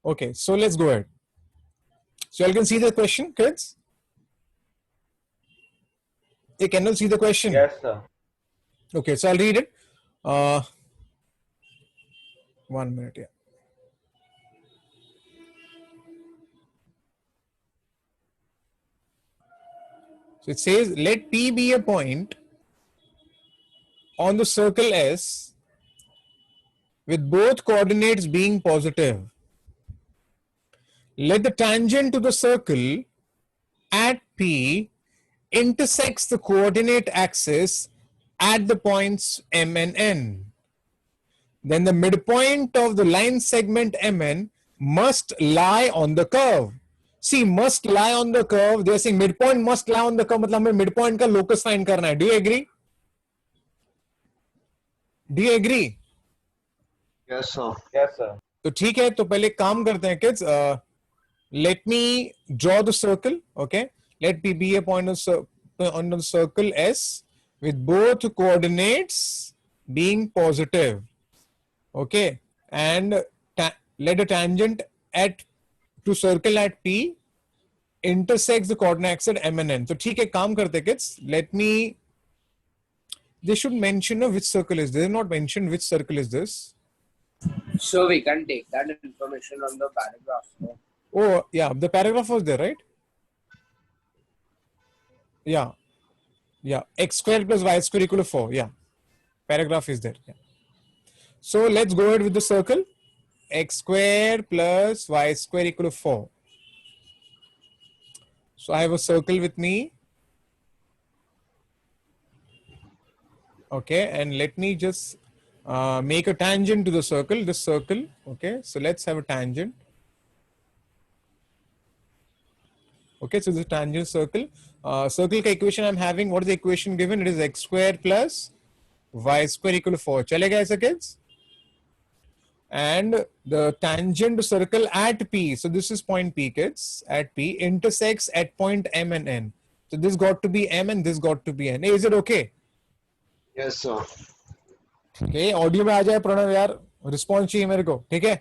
Okay, so let's go ahead. So you can see the question, kids? You can see the question? Yes, sir. Okay, so I'll read it. 1 minute, yeah. So it says, let P be a point on the circle S with both coordinates being positive. Let the tangent to the circle at P intersects the coordinate axis at the points M and N. Then the midpoint of the line segment MN must lie on the curve. See, must lie on the curve. They are saying midpoint must lie on the curve. मतलब हमें midpoint का locus find करना है. Do you agree? Do you agree? Yes, sir. Yes, sir. तो ठीक है, तो पहले काम करते हैं kids. Let me draw the circle. Okay, let P be a point on the circle S with both coordinates being positive. Okay, and let a tangent at to circle at P intersects the coordinate axis at M and N. So ठीक है, काम करते हैं kids. Let me. They should mention which circle is this. They have not mentioned which circle is this. So we can take that information on the paragraph. No? Oh yeah, the paragraph was there, right? Yeah, yeah. X squared plus y squared equal to 4. Yeah, paragraph is there. Yeah. So let's go ahead with the circle. X squared plus y squared equal to 4. So I have a circle with me. Okay, and let me just make a tangent to the circle. This circle. Okay, so let's have a tangent. Okay, so this tangent circle. Circle का equation I'm having. What is the equation given? It is x square plus y square equal to 4. चलेगा ऐसा kids? And the tangent to circle at P. So this is point P, kids. At P intersects at point M and N. So this got to be M and this got to be N. Hey, is it okay? Yes, sir. Okay, audio में आ जाए प्रणव यार. Response चाहिए मेरे को. ठीक है?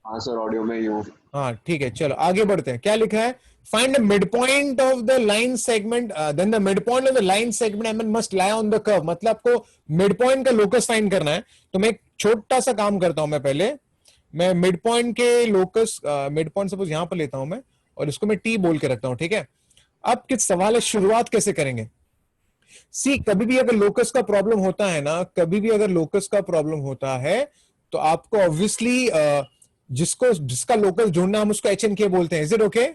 हाँ sir, audio में ही हूँ. हाँ ठीक है, चलो आगे बढ़ते हैं. क्या लिखा है? Find the midpoint of the line segment. Then the midpoint of the line segment MN must lie on the curve. मतलब आपको midpoint का locus find करना है. तो मैं एक छोटा सा काम करता हूं. मैं पहले मैं midpoint के locus midpoint सपोज यहां पर लेता हूं मैं और इसको मैं T बोल के रखता हूं. ठीक है? अब किस सवाल है, शुरुआत कैसे करेंगे? सी, कभी भी अगर लोकस का प्रॉब्लम होता है ना, कभी भी अगर लोकस का प्रॉब्लम होता है तो आपको ऑब्वियसली जिसका लोकस ढूंढना हम उसको एच एन के बोलते हैं. Is it okay?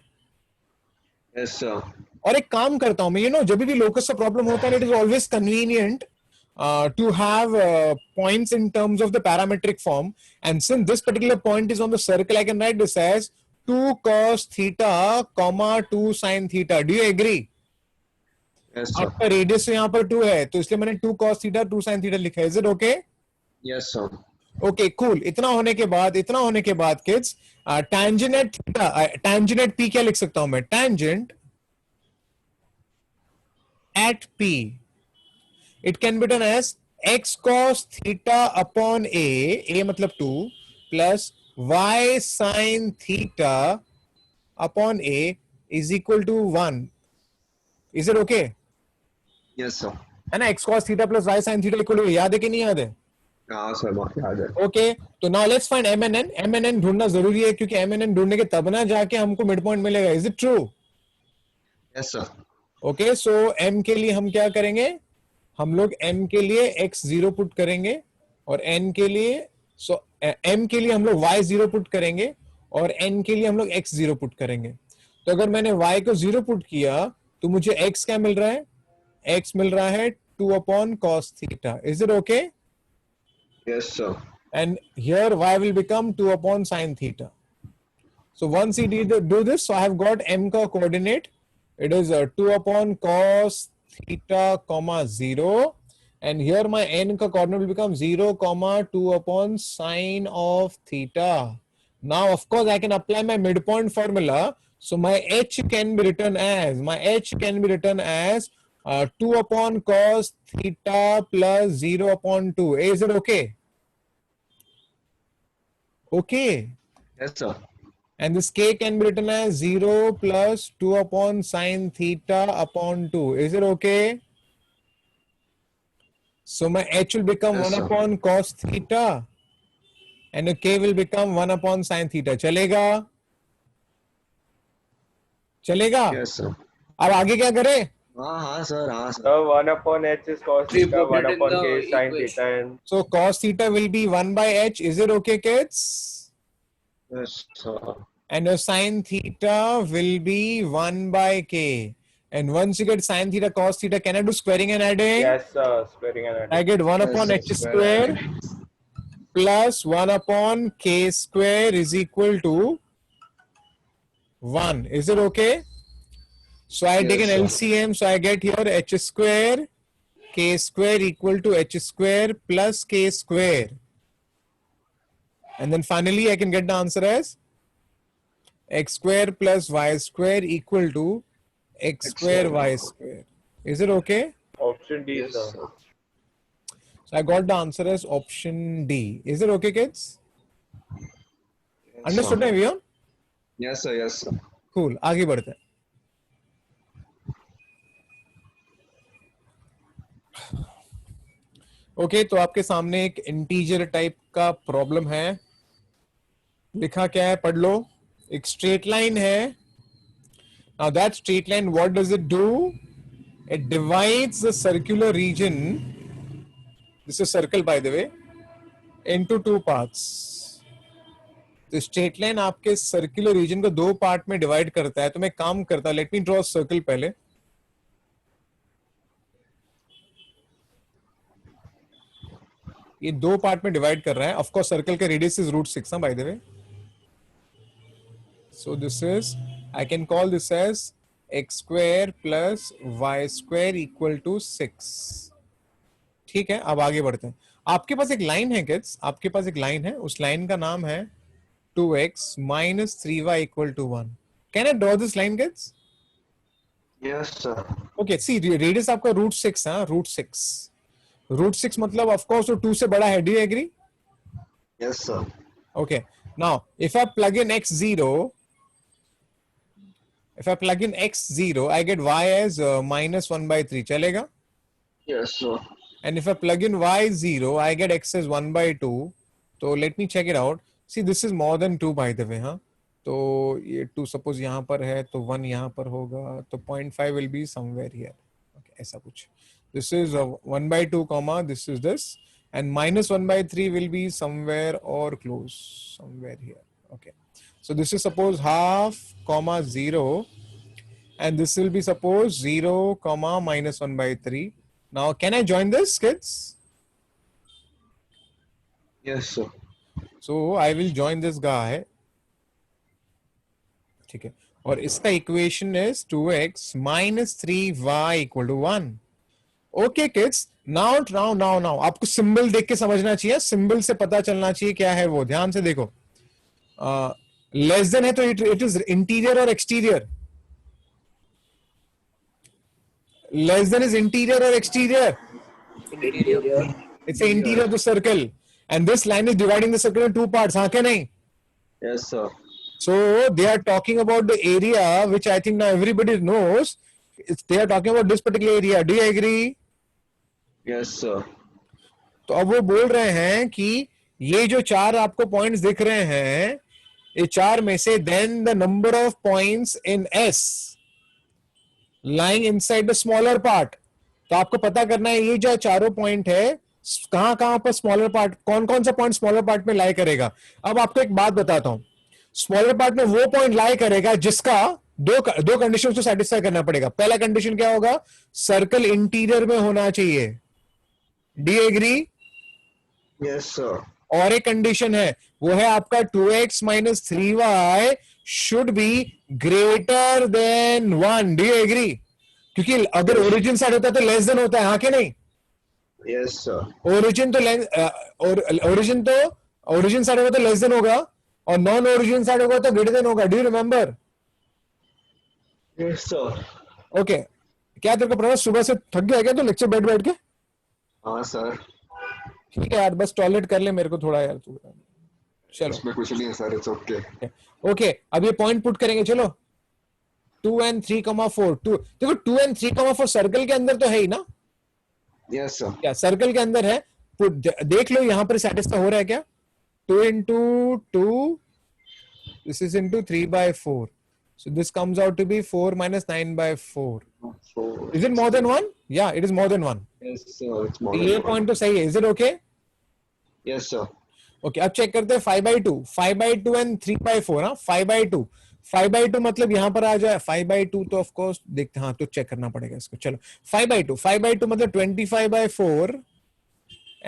Yes, sir. और एक काम करता हूं मैं, जब भी लोकस का प्रॉब्लम होता है it is always convenient to have points in terms of the parametric form, and since this particular point is on the circle I can write this as 2 cos theta comma 2 sin theta. Do you agree? Yes, sir. आपका radius यहाँ पर 2 है तो इसलिए मैंने 2 cos theta 2 sin theta लिखा है. Is it okay? Yes, sir. Okay cool. इतना होने के बाद kids tangent at theta, tangent at p क्या लिख सकता हूं मैं? Tangent at p, it can be done as x cos theta upon a मतलब 2 plus y sin theta upon a is equal to 1. Is it okay? Yes, sir. है ना? x cos theta plus y sin theta equal to, याद है कि नहीं याद है? हाँ सर, याद है. ओके, तो now let's find M N N. M N N ढूंढना जरूरी है क्योंकि एम एन एन ढूंढने के तब ना जाके हमको मिड पॉइंट मिलेगा. Is it true? Yes, sir. Okay, so M के लिए हम क्या करेंगे? हम लोग एम के लिए एक्स 0 पुट करेंगे और एन के लिए एम के लिए हम लोग वाई 0 पुट करेंगे और एन के लिए हम लोग एक्स 0 पुट करेंगे. तो अगर मैंने वाई को 0 पुट किया तो मुझे एक्स क्या मिल रहा है? एक्स मिल रहा है 2 upon cos theta. Is it okay? Yes, sir. And here y will become 2 upon sin theta. So once you do this, so I have got m ka coordinate. It is 2 upon cos theta comma 0, and here my n ka coordinate will become 0 comma 2 upon sin of theta. Now of course I can apply my midpoint formula. So my h can be written as 2 upon cos theta plus 0 upon 2. Is it okay? Okay. Yes, sir. and this k can be written as 0 plus 2 upon sine theta upon 2. Is it okay? So my h will become Yes, 1 sir. upon cos theta and the k will become 1 upon sine theta. चलेगा? चलेगा? Yes, sir. अब आगे क्या करें? हाँ sir, हाँ sir. So 1 upon h is cos We theta, put 1 it in upon the k is sin equation. theta, and So cos theta will be 1 by h. Is it okay, kids? Yes, sir. And your sine theta will be 1 by k. And once you get sine theta, cos theta, can I do squaring and adding? yes, squaring and I adding. get 1 Yes, upon sir. h square plus 1 upon k square is equal to 1. Is it okay? So I take an Yes, sir. LCM. So I get here h square, k square equal to h square plus k square. And then finally I can get the answer as x square plus y square equal to x square y square. Is it okay? Option D, Yes, sir. sir. So I got the answer as option D. Is it okay, kids? Yes, Understood, sir. everyone? Yes, sir. Yes, sir. Cool. आगे बढ़ते हैं. Okay तो आपके सामने एक integer type का problem है. लिखा क्या है पढ़ लो. एक स्ट्रेट लाइन है. Now that straight line what does it do? It divides the circular region, this is circle by the way, into two parts. तो स्ट्रेट लाइन आपके सर्कुलर रीजन को दो पार्ट में डिवाइड करता है. तो मैं काम करता हूं. लेट मी ड्रॉ सर्कल पहले. ये दो पार्ट में डिवाइड कर रहा है. ऑफ कोर्स सर्कल का radius is √6 by the way. So this is, I can call this as x square plus y square equal to 6. ठीक है. अब आगे बढ़ते हैं. आपके पास एक लाइन है किड्स, आपके पास एक लाइन है. उस लाइन का नाम है 2x minus 3y equal to 1. Can I draw this line, kids? Yes, sir. Okay, see, radius आपका √6 है. √6. √6 मतलब of course वो 2 से बड़ा है. Do you agree? Yes, sir. Okay. Now, if I plug in x0, I get y as minus 1 by 3. चलेगा? Yes, sir. And if I plug in y0, I get x as 1 by 2. So let me check it out. See, this is more than 2 by the way, हाँ. तो ये 2 suppose यहाँ पर है तो 1 यहाँ पर होगा तो 0.5 will be somewhere here. Okay, ऐसा कुछ. This is 1 by 2 comma this is this, and minus 1 by 3 will be somewhere or close somewhere here. Okay, so this is suppose half comma 0, and this will be suppose 0 comma minus 1 by 3. Now can I join this, kids? Yes, sir. So I will join this guy. ठीक है. और इसका equation is 2x minus 3y equal to 1. Okay, kids. Now आपको symbol देख के समझना चाहिए. Symbol से पता चलना चाहिए क्या है वो. ध्यान से देखो. लेस देन है तो इट इज इंटीरियर और exterior. Less than is interior और exterior. Interior. It's the interior of the circle, and this line is dividing the circle in two parts. हाँ क्या नहीं? Yes, sir. So they are talking about the area, which I think now everybody knows. They are talking about this particular area. Do you agree? Yes, sir. तो अब वो बोल रहे हैं कि ये जो चार आपको पॉइंट्स दिख रहे हैं, ये चार में से then the number of points in S lying inside the smaller part. तो आपको पता करना है ये जो चारों पॉइंट है कहां कहां पर स्मॉलर पार्ट, कौन कौन सा पॉइंट स्मॉलर पार्ट में लाई करेगा. अब आपको एक बात बताता हूं. स्मॉलर पार्ट में वो पॉइंट लाई करेगा जिसका दो कंडीशन को सेटिस्फाई करना पड़ेगा. पहला कंडीशन क्या होगा? सर्कल इंटीरियर में होना चाहिए. Do you agree? Yes, sir. और एक कंडीशन है वो है आपका 2x minus 3y should be greater than 1. Do you agree? क्योंकि अगर ओरिजिन साइड होता है तो लेस देन होता है. हाँ कि नहीं? Yes, sir. ओरिजिन साइड होगा तो लेस देन होगा और नॉन ओरिजिन साइड होगा तो ग्रेटर देन होगा. Do you remember? Yes, sir. Okay. क्या तेरे को प्रभास सुबह से थक गया क्या तो लेक्चर बैठ के? हाँ, sir. ठीक है यार, बस टॉयलेट कर ले मेरे को थोड़ा यार. तू चलो इसमें कुछ नहीं है सर, इट्स ओके. ओके, अब ये पॉइंट पुट करेंगे. चलो 2 and 3,4. देखो 2 and 3,4 सर्कल के अंदर तो है ही ना. Yes sir. क्या सर्कल के अंदर है. देख लो यहां पर सेटिस्फाई हो रहा है क्या. 2 into 2, this is into 3/4, so this comes out to be 4 minus 9/4. Is it more than one? Yeah, it is more than one. Yes sir, it's more ये than one. पॉइंट तो सही है. Is it okay. Yes sir. Okay, अब check करते हैं 5/2. 5/2 and 3/4. हाँ 5/2. 5/2 मतलब यहां पर आ जाए 5/2 तो ऑफ कोर्स देखते. हाँ तो चेक करना पड़ेगा इसको. चलो 5/2 मतलब 25/4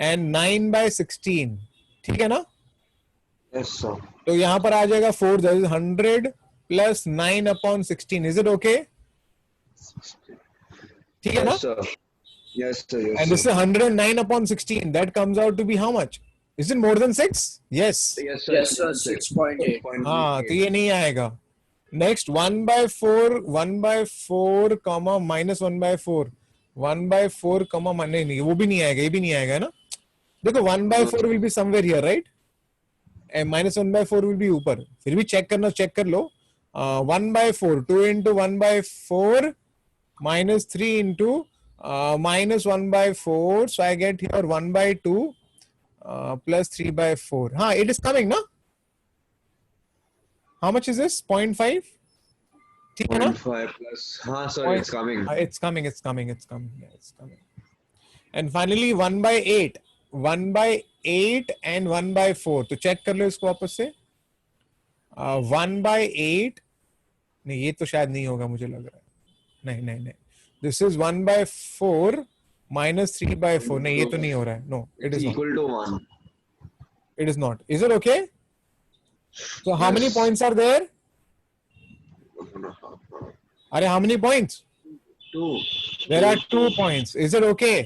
and 9/16. ठीक है ना. Yes sir. तो यहां पर आ जाएगा 4, that is 100 plus 9/16. Is it okay? ठीक है ना. Yes sir. Yes sir. Yes And this is sir. 109/16. That comes out to be how much? Is it more than 6? Yes. Yes sir. Yes, sir, 6.8. हाँ तो ये नहीं आएगा. Next 1/4, 1/4 comma minus 1/4, 1/4 comma नहीं वो भी नहीं आएगा. ये भी नहीं आएगा ना. देखो 1/4 will be somewhere here, right? And minus 1/4 will be ऊपर. फिर भी चेक कर लो. 1/4, 2 into 1/4 minus 3 into minus 1/4. So I get here 1/2 plus 3/4. हाँ, it is coming, ना? How much is this? 0.5? ठीक है ना? 0.5 plus. हाँ sir, it's coming. It's coming. Yeah, it's coming. And finally 1/8. 1/8 and 1/4. तो चेक कर लो इसको वापस से. 1/8. नहीं ये तो शायद नहीं होगा मुझे लग रहा है. नहीं. This is 1/4 minus 3/4. नहीं ये तो नहीं हो रहा है. No, it is not. Equal to 1. It is not. Is it okay? So how many Yes. points are there? Are how many points? 2. There are 2 points. Is it okay?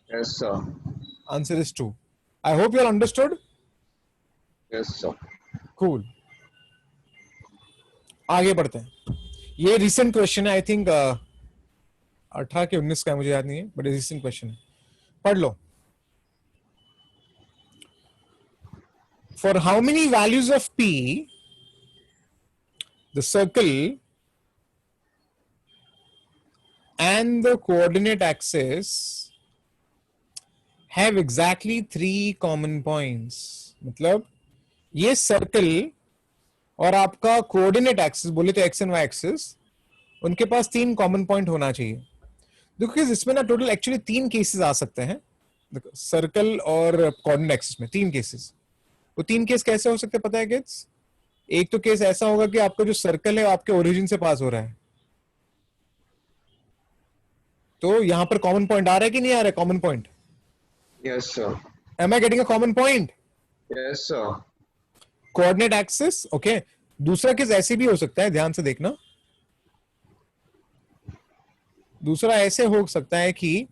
Yes sir. Answer is 2. I hope you all understood. Yes sir. Cool. आगे बढ़ते हैं. ये recent question है. I think 18 के 19 का है, मुझे याद नहीं है, but recent question है. पढ़ लो. For how many values of p the circle and the coordinate axis have exactly 3 common points. मतलब ये सर्कल और आपका कोऑर्डिनेट एक्सिस बोले तो एक्स एंड वाई एक्सिस, उनके पास 3 कॉमन पॉइंट होना चाहिए. देखो इसमें ना टोटल एक्चुअली 3 केसेस आ सकते हैं. देखो सर्कल और कोऑर्डिनेट एक्सिस में 3 केसेस. वो 3 केस कैसे हो सकते हैं पता है किड्स? एक तो केस ऐसा होगा कि आपका जो सर्कल है आपके ओरिजिन से पास हो रहा है, तो यहां पर कॉमन पॉइंट आ रहा है कि नहीं आ रहा है common point? Yes sir. Am I getting a common point? Yes sir. Coordinate axis. Okay. दूसरा केस ऐसे भी हो सकता है, ध्यान से देखना. दूसरा ऐसे हो सकता है कि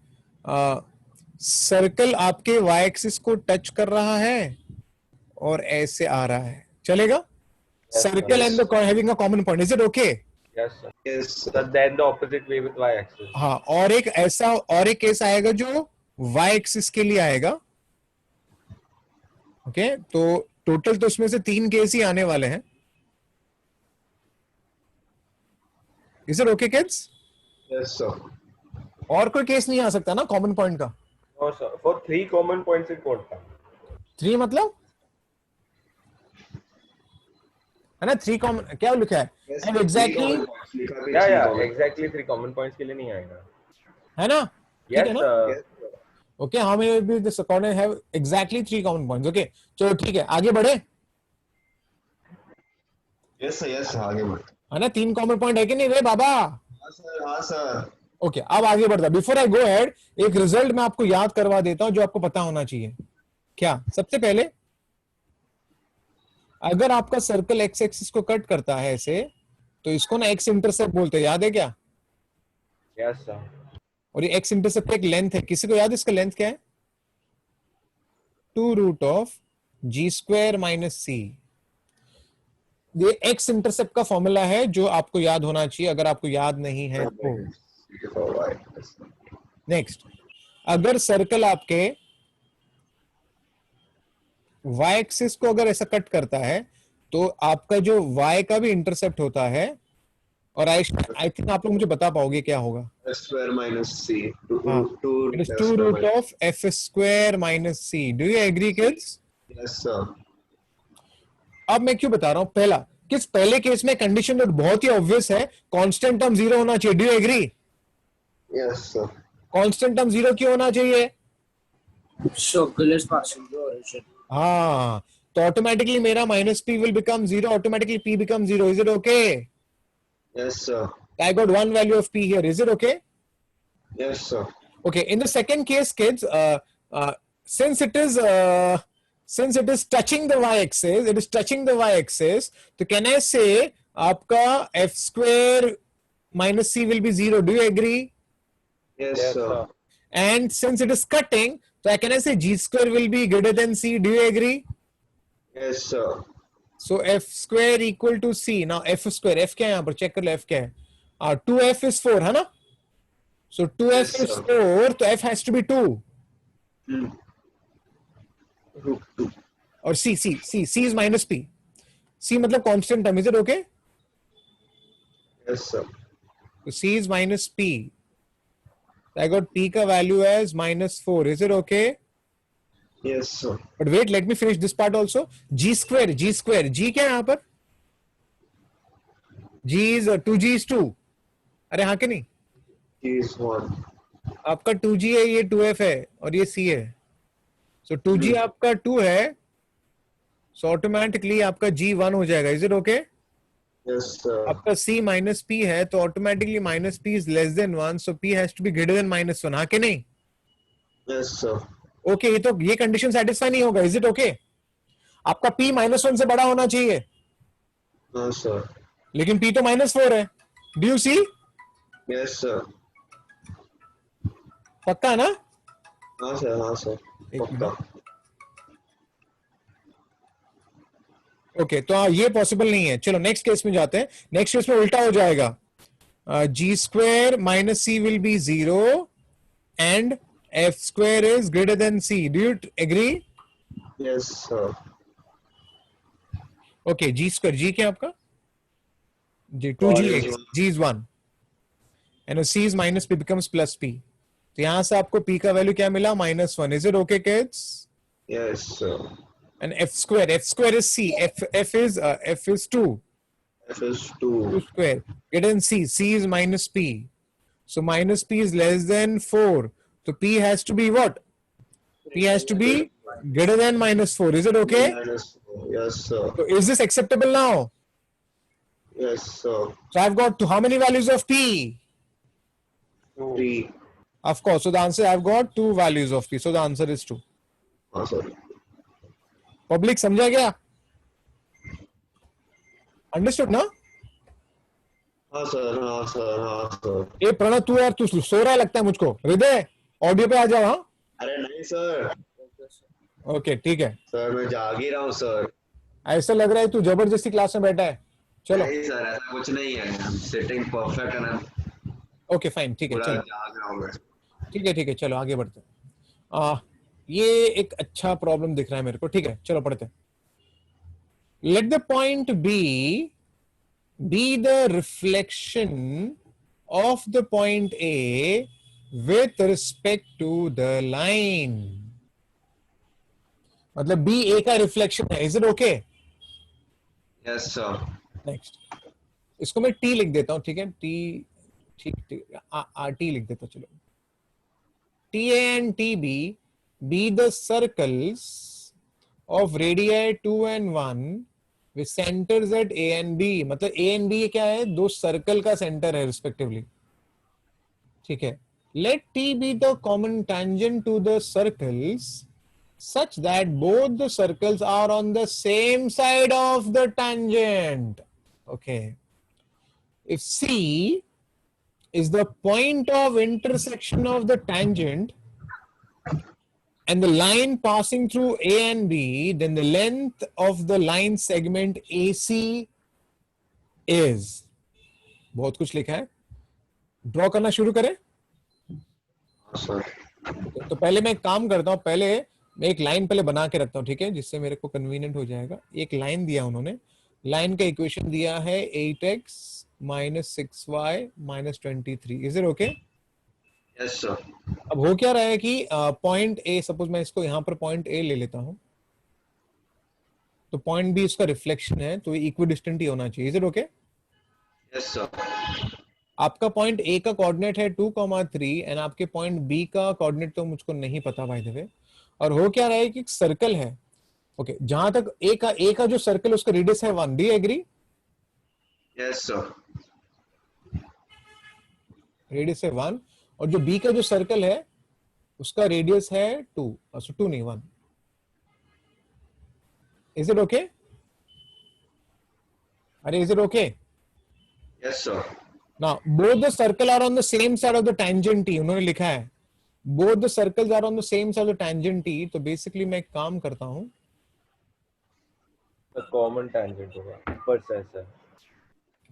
सर्कल आपके वाई एक्सिस को टच कर रहा है और ऐसे आ रहा है. चलेगा? Circle and the having a common point. Is it okay? Yes, sir. Yes sir. So then the opposite way with y-axis. हाँ, और एक केस आएगा जो वाई एक्सिस के लिए आएगा. ओके तो टोटल तो उसमें से 3 केस ही आने वाले हैं. Is it okay kids? Yes sir. और कोई केस नहीं आ सकता ना कॉमन पॉइंट का? No, sir. For 3 common points in quota. 3 मतलब है ना. 3 कॉमन क्या लिखा है? Yes, And exactly Yeah, exactly 3 common points के लिए नहीं आएगा. है ना. ठीक Yes, है ना. sir. Yes sir. Okay how many will be the coordinate have exactly 3 common points? Okay चलो ठीक है आगे बढ़े. Yes sir. Yes sir. आगे बढ़. है ना. 3 कॉमन पॉइंट है कि नहीं रे बाबा? हाँ सर. हाँ सर. ओके अब आगे बढ़ता. बिफोर आई गो अहेड एक रिजल्ट मैं आपको याद करवा देता हूं जो आपको पता होना चाहिए. क्या? सबसे पहले अगर आपका सर्कल एक्स एक्सिस को कट करता है ऐसे, तो इसको ना एक्स इंटरसेप्ट बोलते हैं. याद है क्या? Yes, sir. और ये एक्स इंटरसेप्ट एक लेंथ है. किसी को याद है इसका लेंथ क्या है? 2√(g² - c). ये एक्स इंटरसेप्ट का फॉर्मूला है जो आपको याद होना चाहिए अगर आपको याद नहीं है तो. नेक्स्ट, अगर सर्कल आपके y एक्सिस को अगर ऐसा कट करता है तो आपका जो y का भी इंटरसेप्ट होता है, और आई थिंक आप लोग मुझे बता पाओगे क्या होगा. S square minus C. हाँ, it is 2 root of f square minus c. Do you agree kids? Yes sir. अब मैं क्यों बता रहा हूं, पहला किस पहले केस में कंडीशन तो बहुत ही ऑब्वियस है, कांस्टेंट टर्म 0 होना चाहिए. Do you agree? Yes sir. Constant term 0 क्यों होना चाहिए? Circle is passing through origin. हाँ, तो ऑटोमेटिकली मेरा minus p will become 0, automatically p becomes 0. Is it okay? Yes sir. I got one value of p here. Is it okay? Yes sir. Okay, in the second case kids, since it is touching the y-axis, it is touching the y-axis, so can I say आपका f square minus c will be 0. Do you agree? Yes sir. And since it is cutting, so can I say g square will be greater than c. Do you agree? Yes sir. So f square equal to c. Now f square, f क्या है यहाँ पर, check कर लो f क्या है. 2f is 4 है ना. So 2f Yes, is sir. 4, तो f has to be 2. Root 2. और c is minus p. c मतलब constant term. Is it okay? Yes sir. So c is minus p. I got p का value as minus 4. Is it okay? Yes sir. But wait, let me finish this part also. G square, g क्या है यहाँ पर? g is 2g is 2. अरे हाँ कि नहीं? G is 1. आपका 2g है, ये 2f है और ये c है. So 2g आपका 2 है. So automatically आपका g 1 हो जाएगा. Is it okay? Yes sir. आपका c minus p है तो automatically minus p is less than 1. So p has to be greater than minus 1. हाँ कि नहीं? Yes sir. ओके, ये तो ये कंडीशन सेटिस्फाई नहीं होगा. Is it okay? आपका p -1 से बड़ा होना चाहिए, No sir. लेकिन p तो -4 है. Do you see? Yes sir. पक्का है ना? हाँ sir. हाँ sir. एक पक्का. ओके, तो ये पॉसिबल नहीं है. चलो नेक्स्ट केस में जाते हैं. नेक्स्ट केस में उल्टा हो जाएगा. G square minus c will be 0 and f square is greater than c. Do you agree? Yes sir. Okay, g square, g क्या आपका? जी 2g is x, 1. g is 1 and c is minus p becomes plus p. तो यहां से आपको p का value क्या मिला? -1. Is it okay kids? Yes sir. And f square is c. f is 2. F is 2. 2 square. Greater than c. c is minus p. So minus p is less than 4. So p has to be what? P has to be greater than -4. Is it okay? Minus 4. Yes sir. So is this acceptable now? Yes sir. So I've got how many values of p? 3. Of course. So the answer, I've got 2 values of p. So the answer is 2. हाँ sir. Public समझा गया? Understood ना? हाँ sir. हाँ sir. हाँ sir. ए प्रणव, तू यार तू सो रहा है लगता है मुझको. हृदय ऑडियो पे आ जाओ. हाँ अरे नहीं सर. ओके ठीक है. सर मैं जाग ही रहा हूँ सर. ऐसा लग रहा है तू जबरदस्ती क्लास में बैठा है. चलो नहीं सर ऐसा कुछ नहीं है. सिटिंग परफेक्ट है ना. ओके फाइन, ठीक है. पूरा चलो जाग रहा हूँ मैं. ठीक है. चलो आगे बढ़ते हैं. ये एक अच्छा प्रॉब्लम दिख रहा है मेरे को. ठीक है, चलो पढ़ते हैं. Let the point B the reflection of the point A with respect to the line. मतलब बी ए का रिफ्लेक्शन है. Is it okay? Yes sir. Next, इसको मैं टी लिख देता हूं. ठीक है, टी ठीक टी लिख देता. चलो T A and T B be the circles of radii 2 and 1 with centers at A and B. मतलब A and B क्या है? दो सर्कल का सेंटर है रिस्पेक्टिवली. ठीक है. Let T be the common tangent to the circles such that both the circles are on the same side of the tangent. Okay. If C is the point of intersection of the tangent and the line passing through A and B, then the length of the line segment AC is. बहुत कुछ लिखा है. Draw करना शुरू करें. Sir. तो पहले मैं एक काम करता हूं. पहले मैं एक लाइन पहले बना के रखता हूँ, ठीक है, जिससे मेरे को कन्वीनियंट हो जाएगा. एक लाइन दिया उन्होंने, लाइन का इक्वेशन दिया है 8x minus 6y minus 23. Is it okay? Yes, sir. अब हो क्या रहा है कि पॉइंट ए, सपोज मैं इसको यहाँ पर पॉइंट ए ले लेता हूँ, तो पॉइंट बी इसका रिफ्लेक्शन है, तो इक्वी डिस्टेंट ही होना चाहिए. Is it okay? Yes, sir. आपका पॉइंट ए का कोऑर्डिनेट है 2,3 एंड आपके पॉइंट बी का कोऑर्डिनेट तो मुझको नहीं पता बाय द वे. और हो क्या रहा है कि सर्कल है, ओके, जहां तक ए का जो सर्कल उसका रेडियस है 1. Do you agree? Yes, sir. Radius है 1, और जो बी का जो सर्कल है उसका रेडियस है 2, 2 नहीं 1. Is it okay? अरे is it okay? Yes, sir. Now both the circle are on the same side of the tangent T. उन्होंने लिखा है both the circles are on the same side of the tangent T. तो basically मैं एक काम करता हूं, The common tangent होगा ऊपर से ऐसा.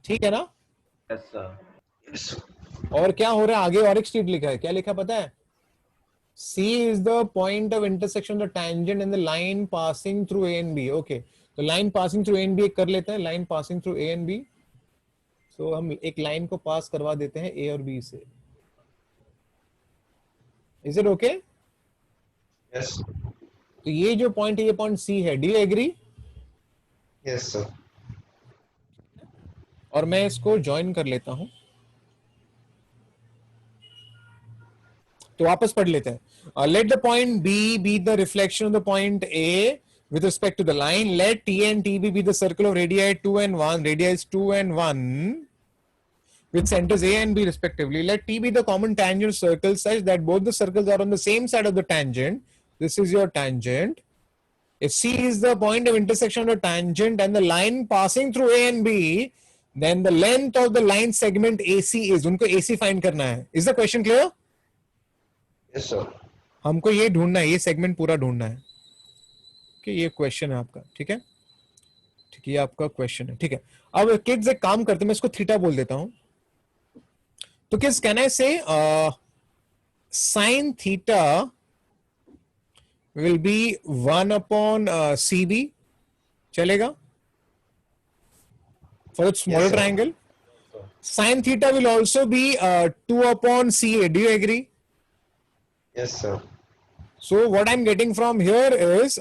ठीक है ना? Yes sir. Yes, sir. और क्या हो रहा है आगे, और एक स्ट्रीट लिखा है, क्या लिखा है पता है? C is the point of intersection of the tangent and the line passing through A and B. Okay, तो line passing through A and B एक कर लेते हैं, line passing through A and B. So हम एक line को पास करवा देते हैं A और B से. Is it okay? Yes. तो ये जो पॉइंट है ये पॉइंट C है. Do you agree? Yes, sir. और मैं इसको ज्वाइन कर लेता हूं, तो वापस पढ़ लेते हैं. Let the point B be the reflection of the point A with respect to the line. Let T and TB be the circle of radii 2 and 1, radius 2 and 1 with centers A and B respectively. Let T be the common tangent circle such that both the circles are on the same side of the tangent. This is your tangent. If C is the point of intersection of the tangent and the line passing through A and B, then the length of the line segment AC is, उनको AC find करना है. Is the question clear? Yes, sir. हमको ये ढूंढना है, ये segment पूरा ढूंढना है कि ये क्वेश्चन है आपका, ठीक है, ठीक है, ये आपका क्वेश्चन है, ठीक है. अब किड्स एक काम करते हैं, मैं इसको थीटा बोल देता हूं. तो kids can I say sine theta will be 1 upon CB, चलेगा for the smaller sir. Triangle. Sine theta will also be 2 upon CA. Do you agree? Yes, sir. So what I'm getting from here is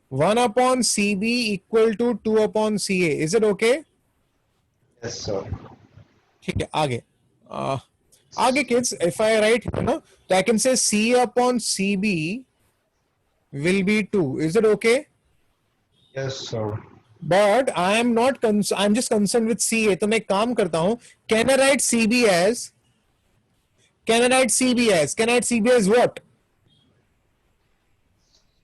1 upon CB equal to 2 upon CA. Is it okay? Yes, sir. ठीक है, आगे आगे kids, if I write here, no, so I can say C upon CB will be 2. Is it okay? Yes, sir. But I am not I'm just concerned with CA. तो मैं एक काम करता हूं, can I write CB as what?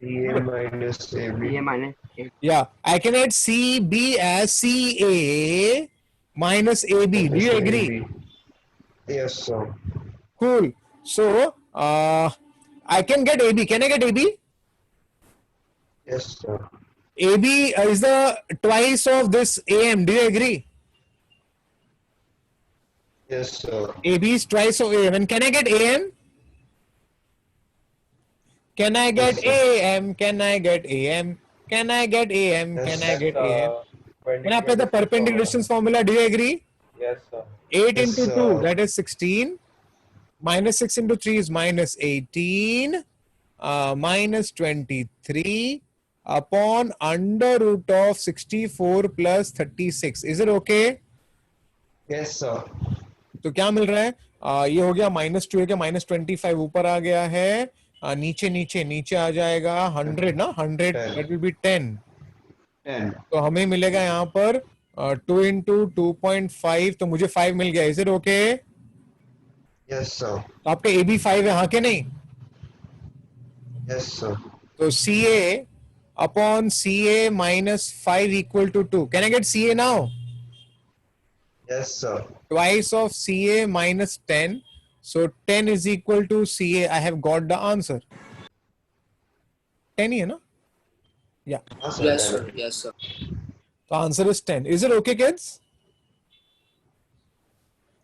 CA minus AB. ये माने एक Yeah, I can write CB as CA minus AB. Do you agree? AB. Yes, sir. Cool. So, I can get AB. Can I get AB? Yes, sir. AB is the twice of this AM. Do you agree? Yes, sir. AB is twice of AM. And can I get AM? Can I get Yes, sir. AM? Can I get AM? Can I get AM? Yes, Can I get Sir, AM? Can I apply the perpendicular perpendicular distance formula? Do you agree? Yes sir. 8 Yes, into sir. 2, that is 16. Minus 6 into 3 is minus 18. Minus 23 upon under root of 64 plus 36. Is it okay? Yes, sir. तो क्या मिल रहा है? ये हो गया -2 है, minus 25 ऊपर आ गया है, नीचे नीचे नीचे आ जाएगा 100 ना, 100 that will be 10. 10. तो हमें मिलेगा यहाँ पर 2 into 2.5, तो मुझे 5 मिल गया. Is it okay? Yes, sir. तो आपका AB 5 है, हाँ के नहीं? Yes, sir. तो CA upon CA minus 5 equal to 2. Can I get CA now? Yes, sir. Twice of CA minus 10. So 10 is equal to CA. I have got the answer. 10 ही है ना? Yeah. Yes, yes sir, yes sir. The answer is 10. Is it okay, kids?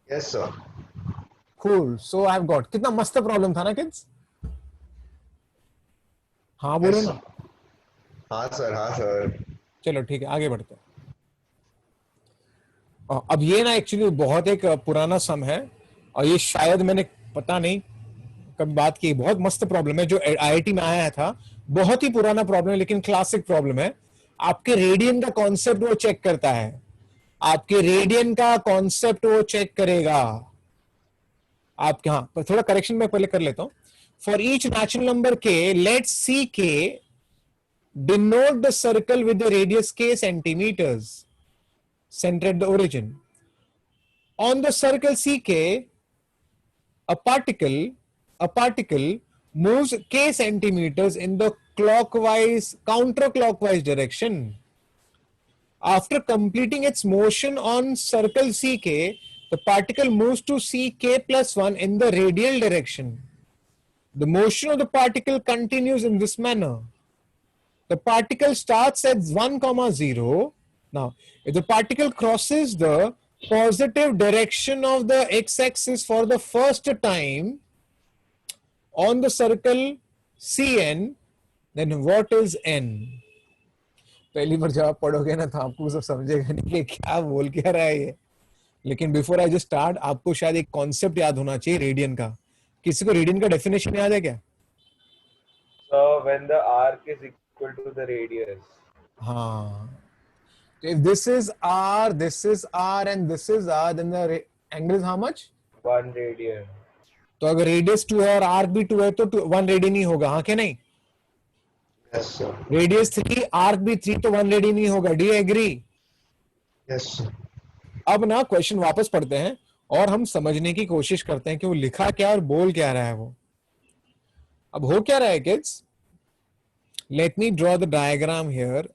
Yes, sir. Cool. So I have got. कितना मस्त problem था ना, kids? हाँ बोलो Yes, ना। sir. हाँ सर, हाँ सर. चलो ठीक है, आगे बढ़ते हैं। अब ये ना एक्चुअली बहुत एक पुराना सम है, और ये शायद मैंने पता नहीं कभी बात की। बहुत मस्त प्रॉब्लम है जो आईआईटी में आया था। बहुत ही पुराना प्रॉब्लम है लेकिन क्लासिक प्रॉब्लम है। आपके रेडियन का कॉन्सेप्ट वो चेक करता है, आपके रेडियन का कॉन्सेप्ट वो चेक करेगा। आपके हाँ थोड़ा करेक्शन मैं पहले कर लेता हूं। फॉर ईच नेचुरल नंबर के, लेट सी के denote the circle with the radius k centimeters centered at the origin. On the circle ck, a particle moves k centimeters in the counterclockwise direction. After completing its motion on circle ck, the particle moves to ck plus 1 in the radial direction. The motion of the particle continues in this manner. The particle starts at 1,0. Now, if the particle crosses the positive direction of the x-axis for the first time on the circle Cn, then what is n? पहली बार जब आप पढ़ोगे ना तो आपको सब समझेगा नहीं कि क्या बोल क्या रहा है ये। लेकिन बिफोर आई जस्ट स्टार्ट, आपको शायद एक कॉन्सेप्ट याद होना चाहिए रेडियन का। किसी को रेडियन का डेफिनेशन याद है क्या? So when the arc is equal to the radius. हाँ, if this is r, this is r and this is r, then the angle is how much? 1 radian. तो अगर रेडियस 2 है और आर्क भी 2 है तो 1 रेडियन ही होगा, हाँ क्या नहीं? Yes, sir. रेडियस 3, आर्क भी 3, तो 1 रेडियन ही होगा। Do you agree? Yes, sir. अब ना क्वेश्चन वापस पढ़ते हैं और हम समझने की कोशिश करते हैं कि वो लिखा क्या और बोल क्या रहा है वो। अब हो क्या रहा है kids? Let me draw the diagram here.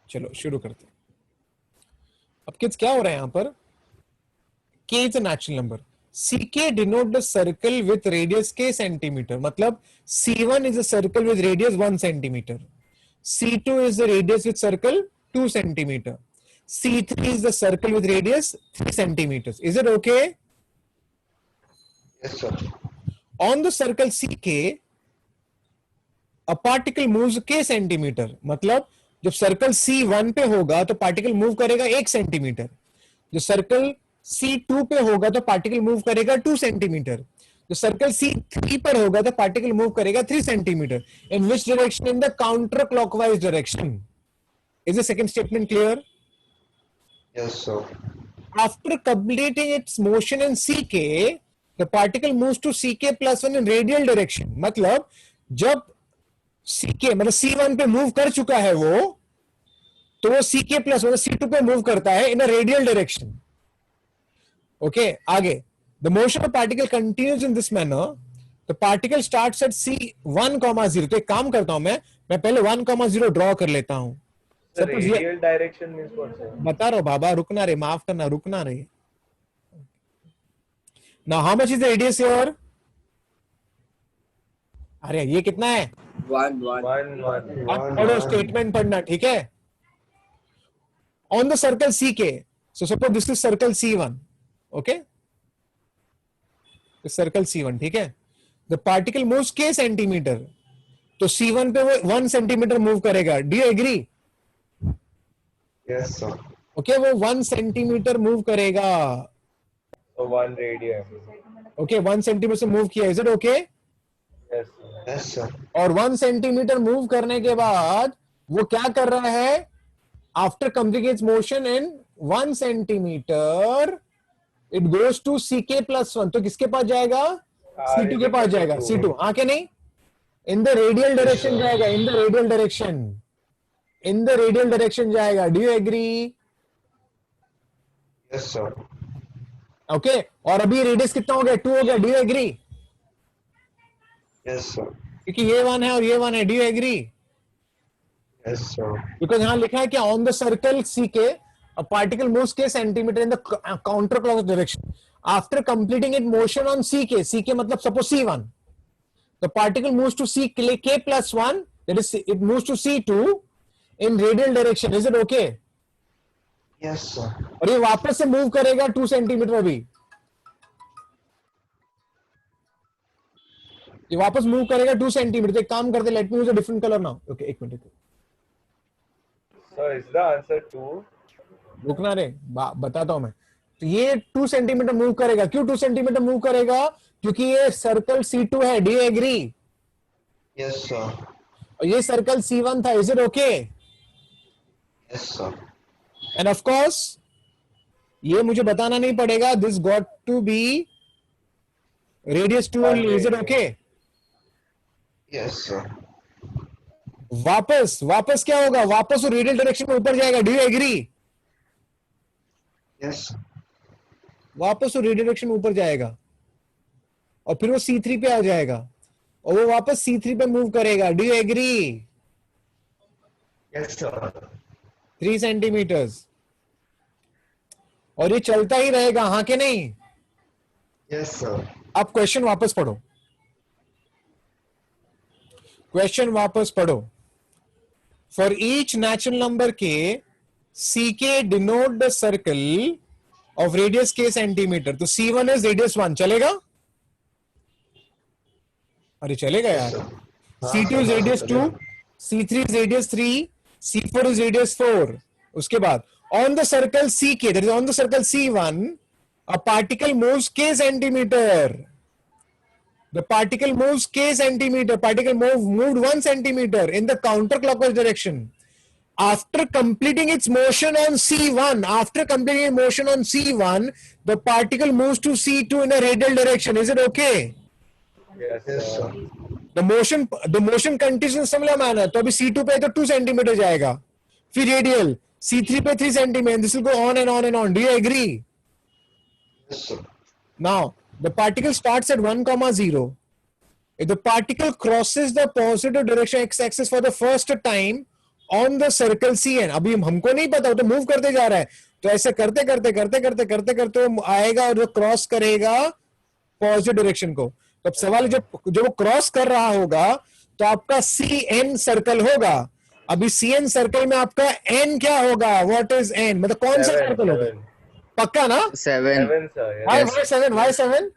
चलो शुरू करते हैं। अब किड्स क्या हो रहा है यहां पर? k is a natural number. ck denote the circle with radius k centimeter. मतलब c1 is a circle with radius 1 centimeter. c2 is the radius with circle 2 centimeter. c3 is the circle with radius 3 centimeters. Is it okay? Yes, sir. On the circle ck, a particle moves k centimeter. मतलब जब circle C1 पे होगा तो particle move करेगा 1 centimetre. जो circle C2 पे होगा तो पार्टिकल मूव करेगा 2 सेंटीमीटर। जो सर्कल C3 पर होगा तो पार्टिकल मूव करेगा 3 centimetre. In which direction? In the counter clockwise direction. Is the second statement clear? Yes, sir. After completing its motion in ck, the particle moves to ck plus 1 in radial direction. मतलब जब ck मतलब C1 पे move कर चुका है वो, तो वो ck प्लस मतलब C2 पे मूव करता है इन अ रेडियल डायरेक्शन। ओके, आगे। The motion of particle continues in this manner. The particle starts at C1, 0। तो एक काम करता हूं मैं पहले 1, 0 ड्रॉ कर लेता हूं। The radial direction means what, sir? बता रहा हूं बाबा, रुकना रे, माफ करना, रुकना रे। Now how much is the radius here? अरे ये कितना है? 1 अब पढ़ो, स्टेटमेंट पढ़ना, ठीक है? On the circle ck, so suppose this is circle C1, ओके? सर्कल C1, ठीक है? The particle moves k centimetre, तो C1 पे वो 1 सेंटीमीटर मूव करेगा। Do you agree? Yes, sir. Okay, वो 1 सेंटीमीटर मूव करेगा। So 1 radian. ओके, 1 सेंटीमीटर से मूव किया। Is it okay? Yes, sir. Yes, sir. और 1 सेंटीमीटर मूव करने के बाद वो क्या कर रहा है? After completing its motion in 1 centimetre, it goes to ck plus 1। तो किसके पास जाएगा? C2 के पास जाएगा। C2, हाँ क्या नहीं? इन द रेडियल डायरेक्शन जाएगा, in the radial direction, in the radial direction जाएगा। Do you agree? Yes, sir. Okay, और अभी रेडियस कितना हो गया? 2 हो गया। Do you agree? Yes, sir. क्योंकि ये 1 है और ये 1 है। Do you agree? Yes, sir. Because यहां लिखा है कि on the circle ck, a particle moves k centimeter in the counterclockwise direction. After completing its motion on ck मतलब suppose C1, the particle moves to k plus 1, that is it moves to C2 in radial direction. Is it okay? Yes, sir. और ये वापस से move करेगा 2 centimetre अभी। ये वापस move करेगा 2 सेंटीमीटर। तो एक काम करते, let me use a different colour now. Okay, एक minute. So is the answer 2? रुकना रे, बताता हूं मैं। तो ये 2 सेंटीमीटर मूव करेगा। क्यों 2 सेंटीमीटर मूव करेगा? क्योंकि ये सर्कल C2 है। Do you agree? Yes, sir. और ये सर्कल C1 था। Is it okay? Yes, sir. And of course ये मुझे बताना नहीं पड़ेगा, this got to be radius 2 only. Is it okay? Yes, sir. वापस वापस क्या होगा? वापस वो रेडियल डायरेक्शन में ऊपर जाएगा। Do you agree? Yes. वापस वो रेडियल डायरेक्शन में ऊपर जाएगा और फिर वो C3 पे आ जाएगा और वो वापस C3 पे मूव करेगा। Do you agree? Yes, sir. 3 centimetres. और ये चलता ही रहेगा, हाँ कि नहीं? Yes, sir. अब क्वेश्चन वापस पढ़ो, क्वेश्चन वापस पढ़ो। फॉर ईच नेचुरल नंबर के CK denote the circle of radius K centimetre. तो C1 इज रेडियस 1, चलेगा? अरे चलेगा Yes, यार। sir. C2 is radius 2, चलेगा. C3 is radius 3, C4 is radius 4. उसके बाद on the circle CK, that is on the circle C1, a particle moves K centimeter. The particle moves K centimeter. Particle moved 1 centimeter in the counterclockwise direction. After completing its motion on C1, the particle moves to C2 in a radial direction. Is it okay? Yes, Yes, sir. sir. the motion continues similar manner. तो अभी C2 पे तो 2 centimetre जाएगा, फिर radial C3 पे 3 centimetre. This will go on and on and on. Do you agree? Yes, sir. Now the particle starts at 1, 0. If the particle crosses the positive direction x-axis for the first time on the circle CN, अभी हमको नहीं पता, वो तो move करते जा रहा है. तो ऐसे करते करते करते करते करते करते वो आएगा और वो क्रॉस करेगा पॉजिटिव डायरेक्शन को. तो अब सवाल, जब वो क्रॉस कर रहा होगा तो आपका CN सर्कल होगा. अभी CN सर्कल में आपका N क्या होगा? What is N? मतलब कौन सा 7, सर्कल होगा? 7. पक्का ना? 7. 7, sir. Yes. Why 7? Why 7?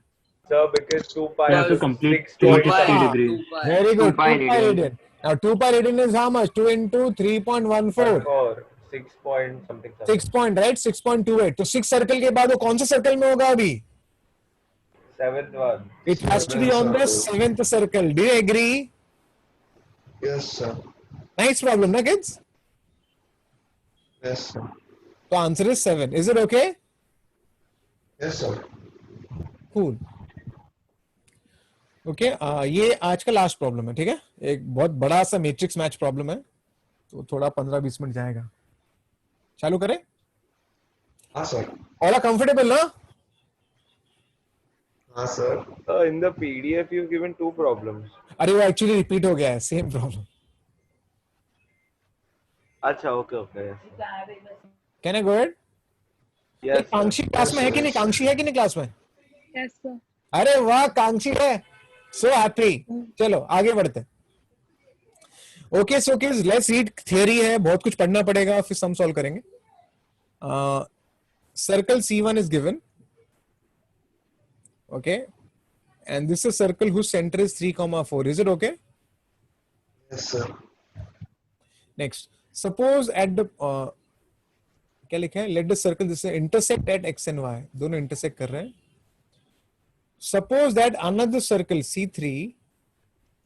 Sir, because 2 pi You have to is complete 6 360 point Ah. degrees. Very good. 2 pi 2 pi radian. Now 2 pi radian is how much? 2 into 3.14. 4, 6 point something. 6 point, right? 6.28. तो 6 circle के बाद वो कौन सा circle में होगा अभी? 7th one. It has to be on the 7th circle. Do you agree? Yes, sir. Nice problem, na kids? Yes, sir. तो answer is 7. Is it okay? Yes, sir. Cool. Okay ये आज का last problem है, ठीक है? एक बहुत बड़ा सा मैट्रिक्स मैच प्रॉब्लम है, तो थोड़ा 15-20 मिनट जाएगा. चालू करें? हाँ, sir. ऑल आर कंफर्टेबल ना? हाँ, sir. Sir, in the PDF you've given 2 problems. अरे वो एक्चुअली रिपीट हो गया है, सेम प्रॉब्लम. अच्छा, okay. Can I go ahead? Yes. कांक्षी class में है कि नहीं? कांक्षी है कि नहीं क्लास में? Yes, sir. अरे वाह, कांक्षी है. So happy. चलो आगे बढ़ते. Okay so kids, let's read. Theory है, बहुत कुछ पढ़ना पड़ेगा, फिर सम सॉल्व करेंगे. Circle C1 is given. Okay, and this is a circle whose center is 3, 4. Is it okay? Yes, sir. Next, suppose at the क्या लिखा है? Let the circle this intersect at x and y. दोनों intersect कर रहे हैं. Suppose that another circle C3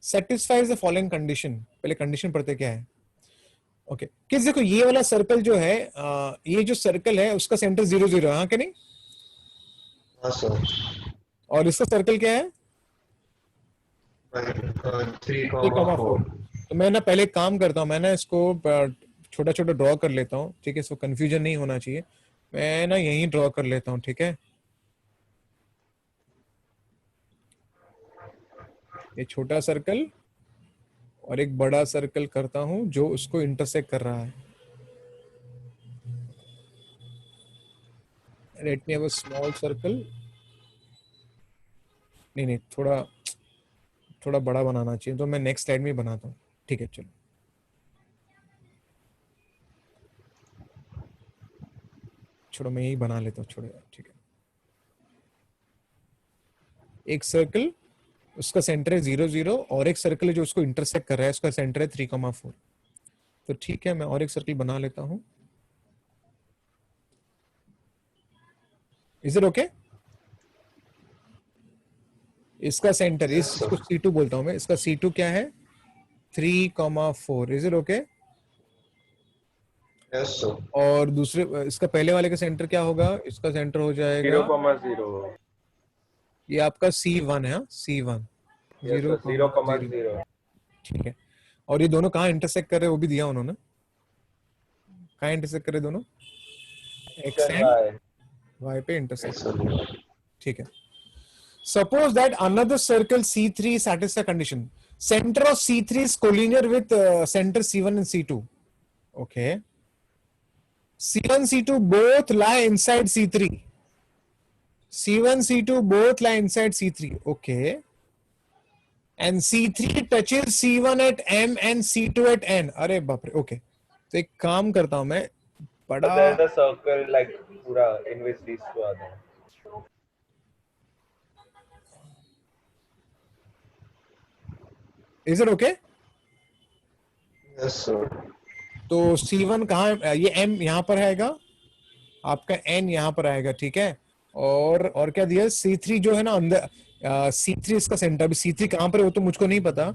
satisfies the following condition. पहले condition पढ़ते क्या है? Okay, किस देखो ये वाला सर्कल जो है, ये जो सर्कल है उसका सेंटर 0, 0 हाँ कि नहीं? हाँ, sir. और इसका सर्कल क्या है? 3,4. तो मैं ना पहले एक काम करता हूँ, मैं ना इसको छोटा छोटा ड्रॉ कर लेता हूँ, ठीक है? इसको कंफ्यूजन नहीं होना चाहिए. मैं ना यहीं ड्रॉ कर लेता हूँ, ठीक है? ये छोटा सर्कल और एक बड़ा सर्कल करता हूं जो उसको इंटरसेक्ट कर रहा है. Let me have a small circle. नहीं, थोड़ा बड़ा बनाना चाहिए, तो मैं नेक्स्ट स्लाइड में बनाता हूँ, ठीक है? चलो छोड़ो, मैं यही बना लेता हूँ, छोड़ो, ठीक है? एक सर्कल उसका सेंटर है 0 0 और एक सर्कल है जो उसको इंटरसेक्ट कर रहा है, उसका सेंटर है 3,4। तो ठीक है, मैं और एक सर्कल बना लेता हूं। Is it okay? इसका सेंटर Yes, sir. इसको C2 बोलता हूं मैं, इसका C2 क्या है? 3,4। Is it okay? Yes, sir. और दूसरे इसका पहले वाले का सेंटर क्या होगा? इसका सेंटर हो जाएगा 0,0. ये आपका C1 है, हाँ? C1 Yes, sir. 0,0। 0,0. ठीक है। और ये दोनों कहाँ इंटरसेक्ट कर रहे हैं वो भी दिया उन्होंने। कहाँ इंटरसेक्ट कर रहे हैं दोनों? X and Y. वाई पे Yes, इंटरसेक्ट। sir. ठीक है। Suppose that another circle C3 satisfies the condition. Center of C3 is collinear with center C1 and C2. Okay. C1, C2 both lie inside C3. C1, C2 both lie inside C3. Okay. And C3 touches C1 at M and C2 at N. अरे बाप रे। Okay. तो एक काम करता हूं मैं, So बड़ा there is a circle like पूरा in which these two are there. Is it okay? Yes, sir. तो C1 कहाँ है? ये M यहाँ पर आएगा, आपका N यहाँ पर आएगा, ठीक है। और क्या दिया? C3 जो है ना अंदर, C3 इसका सेंटर। अभी C3 कहाँ पर है वो तो मुझको नहीं पता,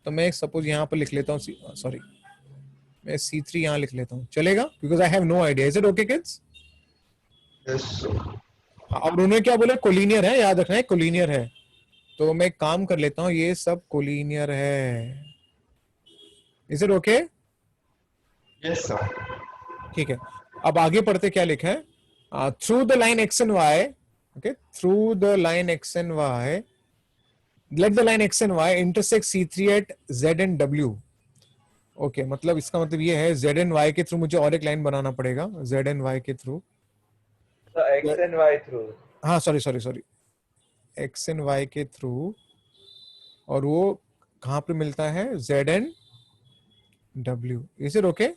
तो मैं सपोज यहाँ पर लिख लेता हूँ, सॉरी मैं C3 यहाँ लिख लेता हूँ, चलेगा? Because I have no idea. Is it okay kids? Yes, sir. और उन्होंने क्या बोला? कोलिनियर है, याद रखना है कोलिनियर है। तो मैं एक काम कर लेता हूँ, ये सब कोलिनियर है। Is it okay? Yes, sir. ठीक है। अब आगे पढ़ते, क्या लिखा है? Through the line X and Y, okay, through the line X and Y, let the line X and Y intersect C3 at Z and W। Okay, मतलब इसका मतलब ये है Z एंड Y के थ्रू मुझे और एक लाइन बनाना पड़ेगा, Z एंड Y के through. So X and Y through. हाँ सॉरी, X एंड Y के थ्रू, और वो कहाँ पे मिलता है? Z and W। Is it okay?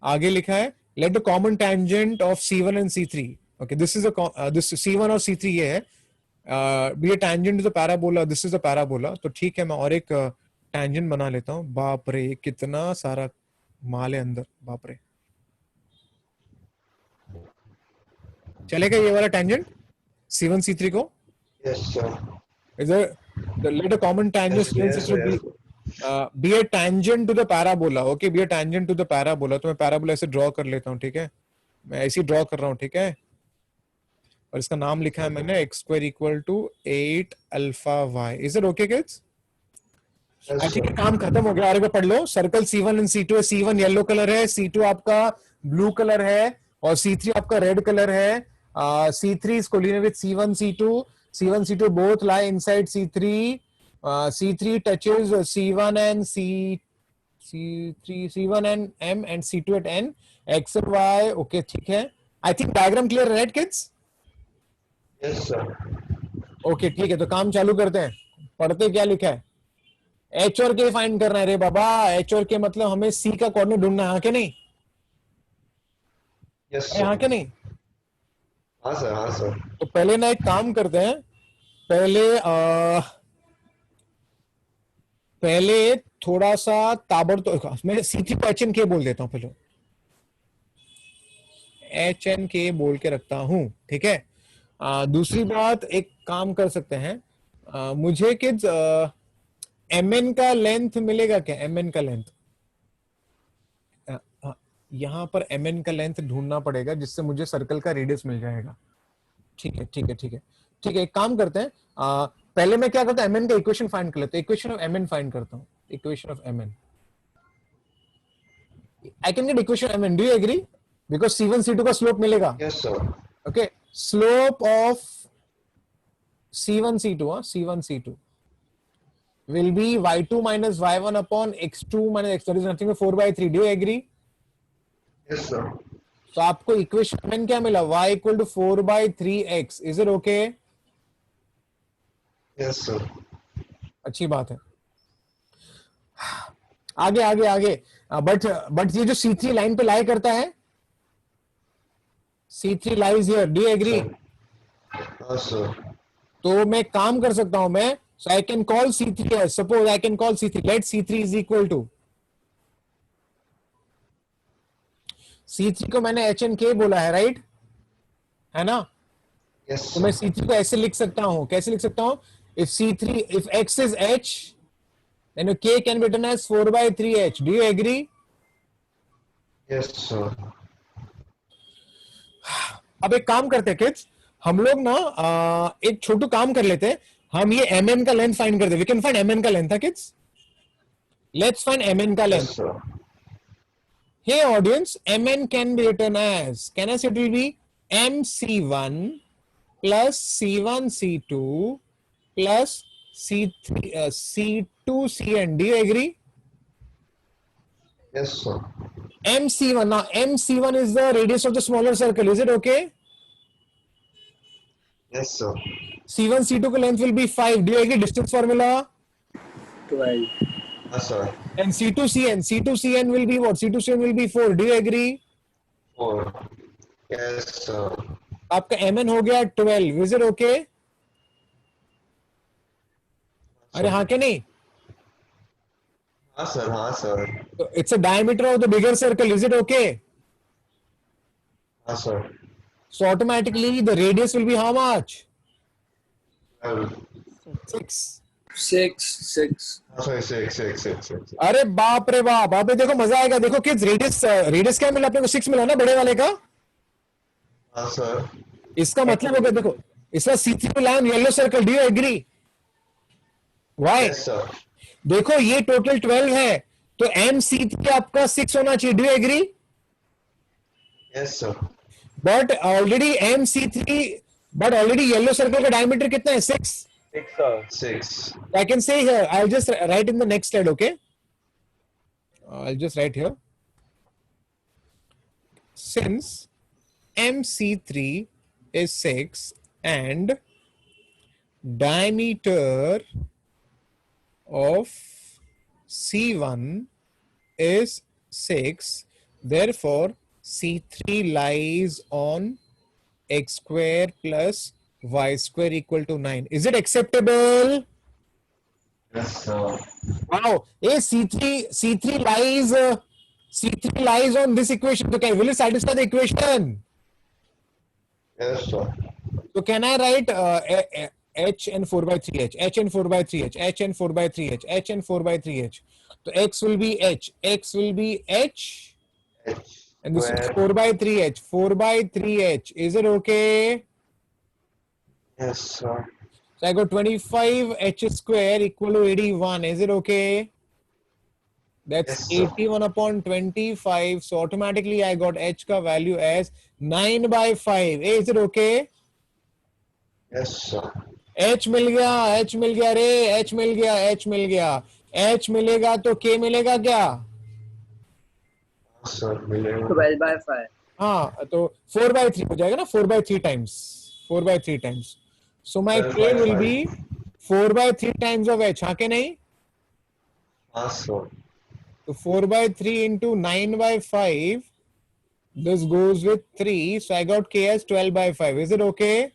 आगे लिखा है let the common tangent of C1 and C3। Okay, this is this C1 और C3 ये है, be a tangent to the parabola, this is the parabola. तो ठीक है, मैं और एक टेंजेंट बना लेता हूँ। बाप रे, कितना सारा माल है अंदर, बाप रे। चलेगा ये वाला टेंजेंट C1 C3 को? Yes, sir. Let a common tangent Yes, yes, be a tangent to the parabola. Okay, be a tangent to the parabola. तो मैं parabola ऐसे ड्रॉ कर लेता हूँ, ठीक है? मैं ऐसे ही ड्रॉ कर रहा हूँ, ठीक है? और इसका नाम लिखा है मैंने x² equal to 8 alpha y. Is it okay, kids? yes, ठीक है, sir. काम खत्म हो गया। आगे पढ़ लो। सर्कल C1 एंड C2 है। C1 येलो कलर है, C2 आपका ब्लू कलर है, और C3 आपका रेड कलर है। C3 is collinear with C1 C2. C1 C2 both lie inside C3. C3 touches C1 and C1 and M and C2 at N. X and Y, okay, ठीक है। I think diagram clear, right, kids? Yes, sir. Okay, ठीक है, तो काम चालू करते हैं। पढ़ते क्या लिखा है? H और K फाइंड करना है रे बाबा। H और K मतलब हमें C का कोऑर्डिनेट ढूंढना है, हाँ के नहीं? Yes, हाँ sir. के नहीं? हाँ सर, हाँ सर. तो पहले ना एक काम करते हैं, पहले थोड़ा सा ताबड़तोड़ मैं C3 को HNK बोल देता हूं, पहले HNK बोल के रखता हूं, ठीक है? दूसरी बात, एक काम कर सकते हैं, मुझे किड्स MN का लेंथ मिलेगा क्या? MN का लेंथ, यहां पर MN का लेंथ ढूंढना पड़ेगा जिससे मुझे सर्कल का रेडियस मिल जाएगा। ठीक है, ठीक है, ठीक है, ठीक है। एक काम करते हैं, पहले मैं क्या करता हूं, MN का इक्वेशन फाइंड कर लेता हूं। इक्वेशन ऑफ MN फाइंड करता हूं। Equation of MN, I can get equation MN, do you agree? Because C1 C2 का स्लोप मिलेगा। Yes, sir. Okay, slope of C1 C2, C1 C2 will be y2 minus y1 upon x2 minus x, that is nothing but 4/3. Do you agree? Yes, sir. तो आपको equation MN क्या मिला? y equal to 4/3x. Is it okay? Yes, sir. अच्छी बात है। आगे आगे आगे, बट ये जो C3 लाइन पे लाई करता है, C3 lies here. Do you agree? हाँ सर. तो मैं काम कर सकता हूं मैं, so I can call C3 as, suppose I can call C3, let C3 is equal to, C3 को मैंने H and K बोला है, राइट, है ना? Yes, तो मैं sir. C3 को ऐसे लिख सकता हूं, कैसे लिख सकता हूं? If X is H, then K can be written as 4/3H. Do you agree? Yes, sir. अब एक काम करते हैं किड्स, हम लोग ना एक छोटू काम कर लेते हैं, हम ये mn का लेंथ फाइंड करते हैं. वी कैन फाइंड mn का लेंथ था किड्स. लेट्स फाइंड mn का length. Yes, sir. Hey audience, mn can be written as, can I say it will be mc1 plus c1 c2 plus c3 c2 cn. Do you agree? Yes, sir. mc1, now mc1 is the radius of the smaller circle, is it okay? Yes, sir. c1 c2 का length will be 5. Do you agree? Distance formula. 12. Yes, sir. And C2CN will be what? C2CN will be 4. Do you agree? 4. Yes, sir. आपका MN हो गया 12. Is it okay? अरे हाँ क्या नहीं? हाँ sir, हाँ sir. So it's a diameter of the bigger circle. Is it okay? हाँ sir. So automatically the radius will be how much? 12. 6. 6. हाँ sir, 6. अरे बाप रे बाप, आप देखो मजा आएगा. देखो किड्स, रेडियस क्या मिला अपने को? 6 मिला ना बड़े वाले का. हाँ sir. इसका मतलब हो गया, देखो इसका C3 line yellow circle. Do you agree? Why? Yes, sir. देखो ये टोटल 12 है, तो MC3 आपका 6 होना चाहिए. Do you agree? Yes, sir. But already yellow circle का डायमीटर कितना है? 6. 6, sir. 6. I can say here, I'll just write in the next slide, okay? I'll just write here. Since MC3 is 6 and diameter of C1 is 6, therefore C3 lies on x square plus y square equal to 9. Is it acceptable? Yes, sir. Wow. A C3 lies on this equation. So will it satisfy the equation? Yes, sir. So can I write h and 4/3h, h and 4/3h, h and 4/3h, h and 4/3h. So x will be h, H. and this is Square. 4/3h, 4/3h. Is it okay? Yes, sir. So I got 25h square equal to 81. Is it okay? That's Yes, sir. 81 upon 25. So automatically I got h ka value as 9/5. Hey, is it okay? Yes, sir. h मिल गया रे, h मिल गया. h मिलेगा तो k मिलेगा क्या? Yes, sir. मिलेगा. 12/5. हाँ, तो 4/3 हो जाएगा ना, 4/3 times. 4/3 times. So my k 12/5. will be 4/3 times of h. हाँ के नहीं? हाँ sir. So 4/3 into 9/5. This goes with 3. So I got k as 12/5. Is it okay?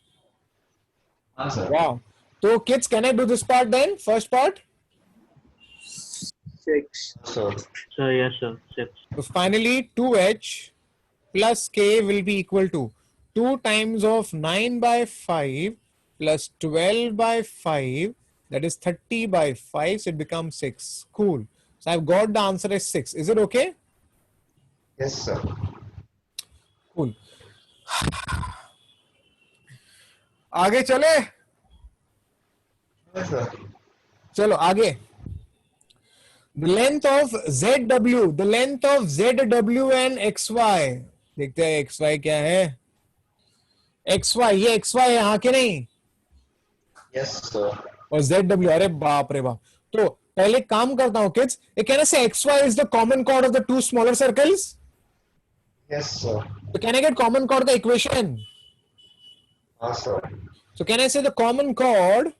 हाँ sir. Wow. So kids, can I do this part then? First part? 6. Sir. Sir, yes, sir. 6. So finally 2h plus k will be equal to 2 times of 9/5 plus 12/5, that is 30/5. So it becomes 6. Cool. So I've got the answer as 6. Is it okay? Yes, sir. Cool. आगे चले? Yes, sir. चलो आगे. The length of ZW and XY. देखते हैं XY क्या है. XY, ये XY है, हाँ कि नहीं? Yes, sir. और ZW, अरे बाप रे बाप. तो पहले काम करता हूँ kids. Can I say XY is the common chord of the two smaller circles? Yes, sir. So can I get common chord of the equation? हाँ sir. So can I say the common chord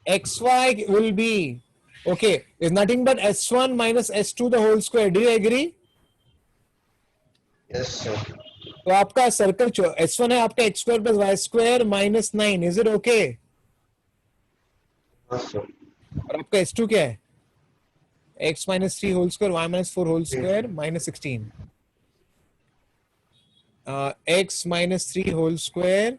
XY will be, okay, is nothing but S1 minus S2 the whole square. Do you agree? Yes, sir. तो आपका circle S1 है आपका x square plus Y square minus 9, is it okay? हाँ सर। और आपका S2 क्या है? x minus 3 whole square y minus 4 whole square minus 16, x minus 3 whole square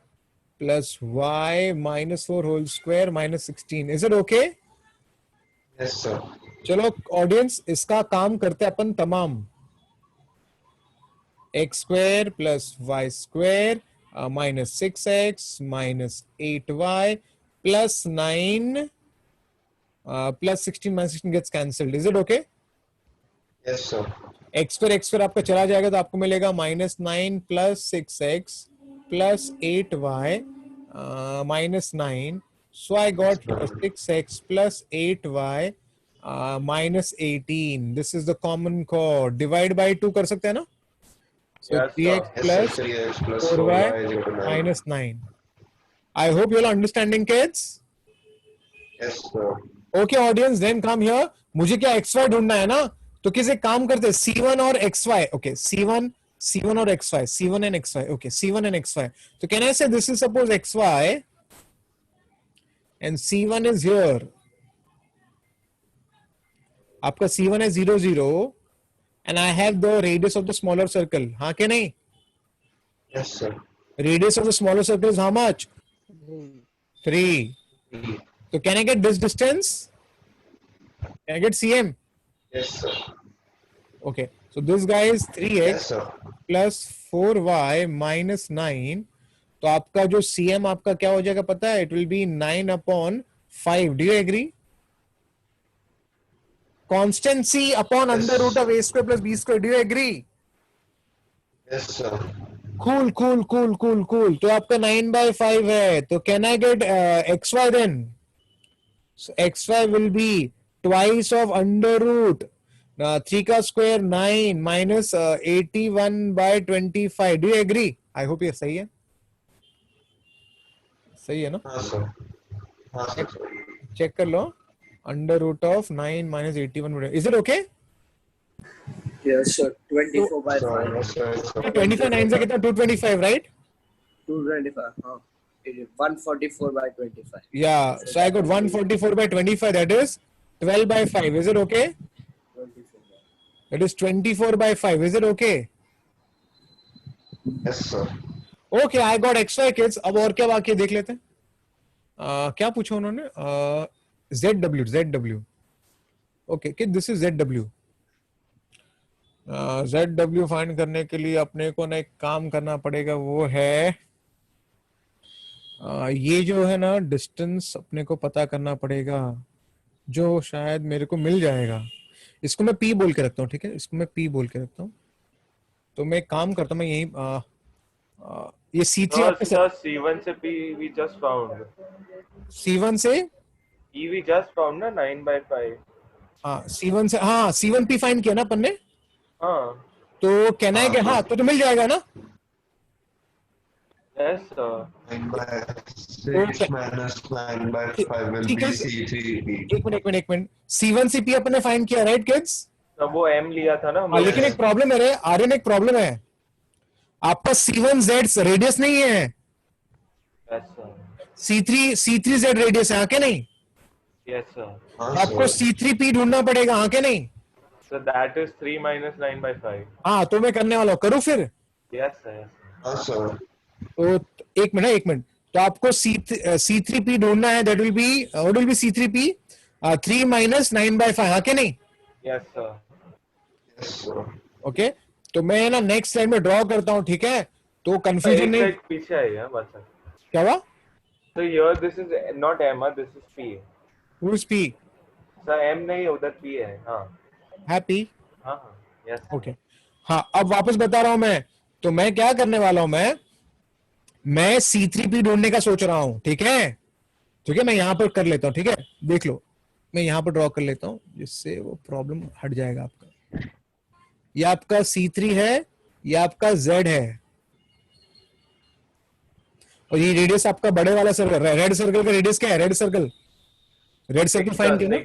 plus y minus 4 whole square minus 16, is it okay? Yes sir. चलो audience, इसका काम करते हैं अपन तमाम। X square plus Y square minus 6x minus 8y plus 9 plus 16 minus 16 gets cancelled, is it okay? Yes sir. X square आपका चला जाएगा तो आपको मिलेगा minus 9 plus 6x plus 8y minus 9, so I got 6x plus 8y minus 18. This is the common chord, divide by 2 कर सकते हैं ना? So Yes, 3x sir. plus 3x plus 4y 4y is equal to 9. minus 9. I hope you all understanding, kids. Yes sir. Okay, audience, then come here. मुझे क्या xy ढूंढना है ना, तो किसी काम करते हैं C1 और xy. Okay, C1 और xy, C1 and xy. Okay, C1 and xy. So can I say this is suppose xy and C1 is here. आपका C1 है 0 0 and I have the radius of the smaller circle. हाँ के नहीं? Yes sir. Radius of the smaller circle is how much? 3. So can I get this distance? Can I get cm? Yes sir. Okay. So this guy is 3x Yes sir. plus 4y minus 9. तो आपका जो cm आपका क्या हो जाएगा पता है? It will be 9 upon 5. Do you agree? Constancy upon under root of a square plus b square. Do you agree? Yes sir. Cool. तो आपका 9/5 है. तो can I get xy then? So xy will be twice of under root 3 का square 9 minus 81/25. Do you agree? I hope ये सही है. सही है ना? हाँ सर. हाँ सर. चेक कर लो. Under root of 9 minus 81. Is it okay? Yes, sir. 24 by Sir, 5. yes sir. Yes, sir. 25 9 से कितना? 225, right? 225. Huh. 144 by 25. Yeah. So I got 144 by 25. That is 12 by 5. Is it okay? 24. That is 24 by 5. Is it okay? Yes sir. Okay, I got XY kids. अब और क्या बाकी है देख लेते हैं. क्या पूछा उन्होंने? ZW. Okay, kid, this is ZW. ZW find करने के लिए अपने को ना एक काम करना पड़ेगा, वो है ये जो है ना डिस्टेंस अपने को पता करना पड़ेगा, जो शायद मेरे को मिल जाएगा. इसको मैं P बोल के रखता हूँ, ठीक है? इसको मैं P बोल के रखता हूँ. तो मैं एक काम करता हूँ, मैं यही ये C3 आपके Sir, C1 से P we just found. C1 से E we just found ना 9/5. C1 से C1 P फाइंड किया ना अपन ने. हाँ. तो कहना है कि हाँ तो मिल जाएगा ना. Yes sir. 9/6 minus 9/5 will ठीक be है. C3P. एक मिनट. C1 से P अपन ने फाइंड किया, राइट किड्स? तब वो M लिया था ना. लेकिन एक प्रॉब्लम है रे आर्यन, एक प्रॉब्लम है. आपका C1Z रेडियस नहीं है. Yes sir. C3Z रेडियस है, हाँ के नहीं? Yes sir. हाँ आपको सर. C3P ढूंढना पड़ेगा, हाँ के नहीं? So that is 3 minus 9/5. हाँ तो मैं करने वाला हूँ, करूँ फिर? Yes sir. Yes. हाँ सर. तो एक मिनट. तो आपको C3P ढूंढना है. That will be what will be C3P? 3 minus 9/5, हाँ के नहीं? Yes sir. Yes sir. Okay. तो मैं ना नेक्स्ट स्लाइड में ड्रॉ करता हूँ, ठीक है? तो कंफ्यूजन नहीं. एक पीछे आई है बस. क्या हुआ? So here this is not M, this is P. Who is P? Sir M नहीं उधर P है. हाँ. Happy. हाँ. Yes. ओके. हाँ अब वापस बता रहा हूं मैं. तो मैं क्या करने वाला हूं, मैं C3P ढूंढने का सोच रहा हूं, ठीक है? ठीक है, मैं यहां पर कर लेता हूं, ठीक है? देख लो, मैं यहां पर ड्रॉ कर लेता हूं, जिससे वो प्रॉब्लम हट जाएगा आपका. ये आपका C3 है, ये आपका Z है, और ये रेडियस आपका बड़े वाला सर्कल, रेड सर्कल का रेडियस क्या है? रेड सर्कल फाइंड किया ना?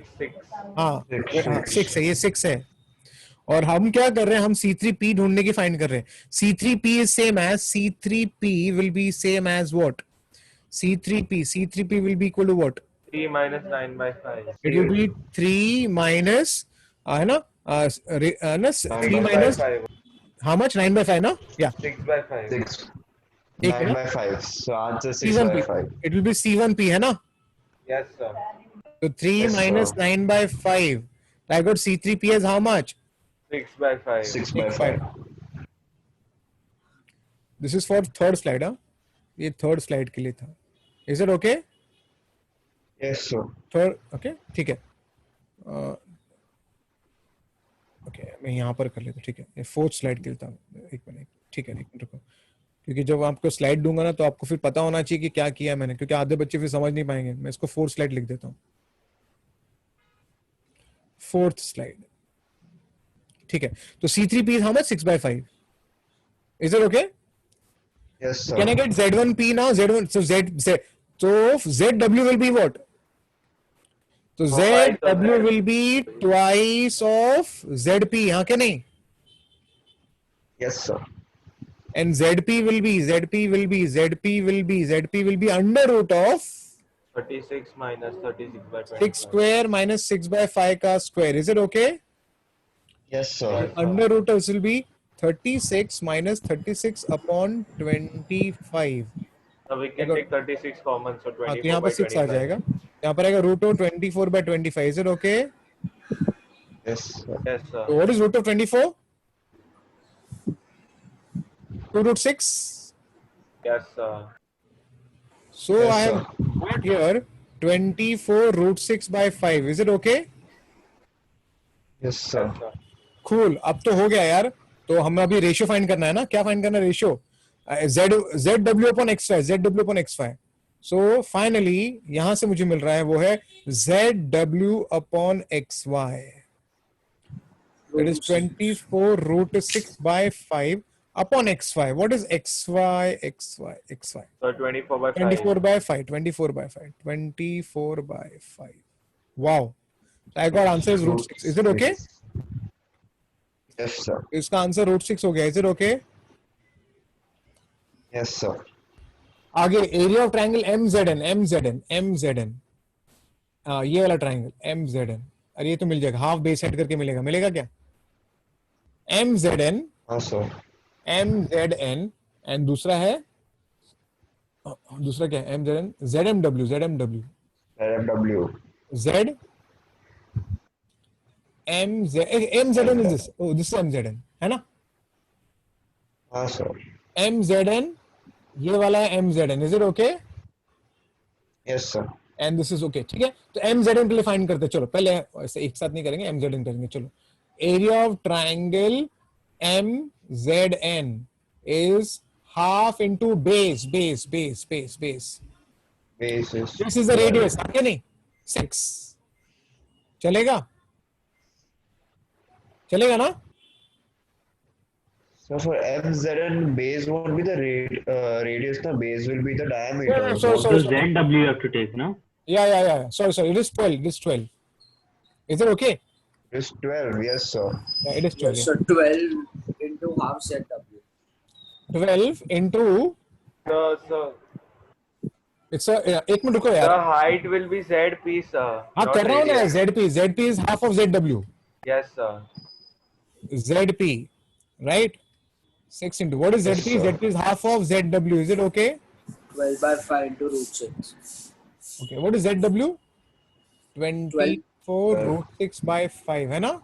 हाँ 6 है, ये 6 है. और हम क्या कर रहे हैं, हम C3P ढूंढने की फाइंड कर रहे हैं. C3P is same as C3P will be same as what? C3P will be equal to what? 3 minus 9 by 5. It will be 3 minus है ना, 3 by minus 5. how much? 9 by 5 ना? Yeah. 6 by 5. 6. एक 9 ना? by 5. So answer 6 C1P. by 5. It will be C1P है ना? Yes, sir. So 3 Yes, minus sir. 9 by 5. I got C3P as how much? 6 by 5. 6 by 5. This is for third slide, हाँ? ये third slide के लिए था. Is it okay? Yes, sir. Third okay ठीक है. Okay मैं यहाँ पर कर लेता हूँ. ठीक है, ये फोर्थ स्लाइड के लिए था. एक मिनट. ठीक है, एक मिनट रुको, क्योंकि जब आपको स्लाइड दूंगा ना तो आपको फिर पता होना चाहिए कि क्या किया मैंने, क्योंकि आधे बच्चे फिर समझ नहीं पाएंगे. मैं इसको फोर्थ स्लाइड लिख देता हूँ. Fourth slide. ठीक है, तो C3P is how much? 6 by 5. Is it okay? Yes, sir. Can I get Z1P now? Z1, so ZW will be what? So ZW will be twice of ZP, हाँ क्या नहीं? Yes, sir. And ZP will be under root of 36 minus 36 by 25. 6 square minus 6 by 5 का square. Is it okay? Yes, sir. Under root of this will be 36 minus 36 upon 25. So we can take 36 common, so हाँ 24 तो यहाँ by पर 6 आ 25. जाएगा. यहाँ पर आएगा root of 24 by 25. Is it okay? Yes, sir. Yes, sir. So what is root of 24? 2 root 6. Yes, sir. So Yes, I have got here 24 root 6 by 5. Is it okay? Yes, sir. Yes, sir. Cool. अब तो हो गया यार. तो हमें अभी ratio find करना है ना. क्या फाइंड करना है? Ratio ZW upon XY. So finally यहां से मुझे मिल रहा है वो है ZW upon XY. It is 24 root 6 by 5 upon XY. What is XY? So 24 by 5. 24 by 5. 24 by 5. Wow. So I got answer is root 6. Is it okay? Yes, sir. इसका answer root 6 हो गया. Is it okay? Yes, sir. आगे area of triangle MZN. ये वाला triangle MZN. अरे ये तो मिल जाएगा, हाफ बेस हेड करके मिलेगा क्या? MZN एंड दूसरा है, दूसरा क्या है? MZN ZMW RMW. Z MZN is this. Oh, this is MZN है ना? हाँ, sir. MZN ये वाला है MZN. Is it okay? Yes, sir. And this is okay. ठीक है, तो MZN के लिए फाइंड करते हैं. चलो पहले ऐसे एक साथ नहीं करेंगे, MZN करेंगे. चलो, area of triangle MZN is half into base. Base is. This is the radius. क्या नहीं? 6. चलेगा ना? So for MZN, base won't be the radius. The base will be the diameter. Yeah, So ZW you have to take, no? Yeah. Sorry. It is 12. Is it okay? It's 12. Yes, sir. Yeah, it is 12. So 12 into half ZW. 12 into So it's a एक minute रुको the यार. height will be ZP, sir. हाँ not कर रहा हूँ ना. radius. ZP is half of ZW. Yes, sir. ZP, right? 6 into what is ZP? Yes, sir. ZP is half of ZW. Is it okay? 12 by 5 into root 6. Okay. What is ZW? 24 root 6 by 5 है ना?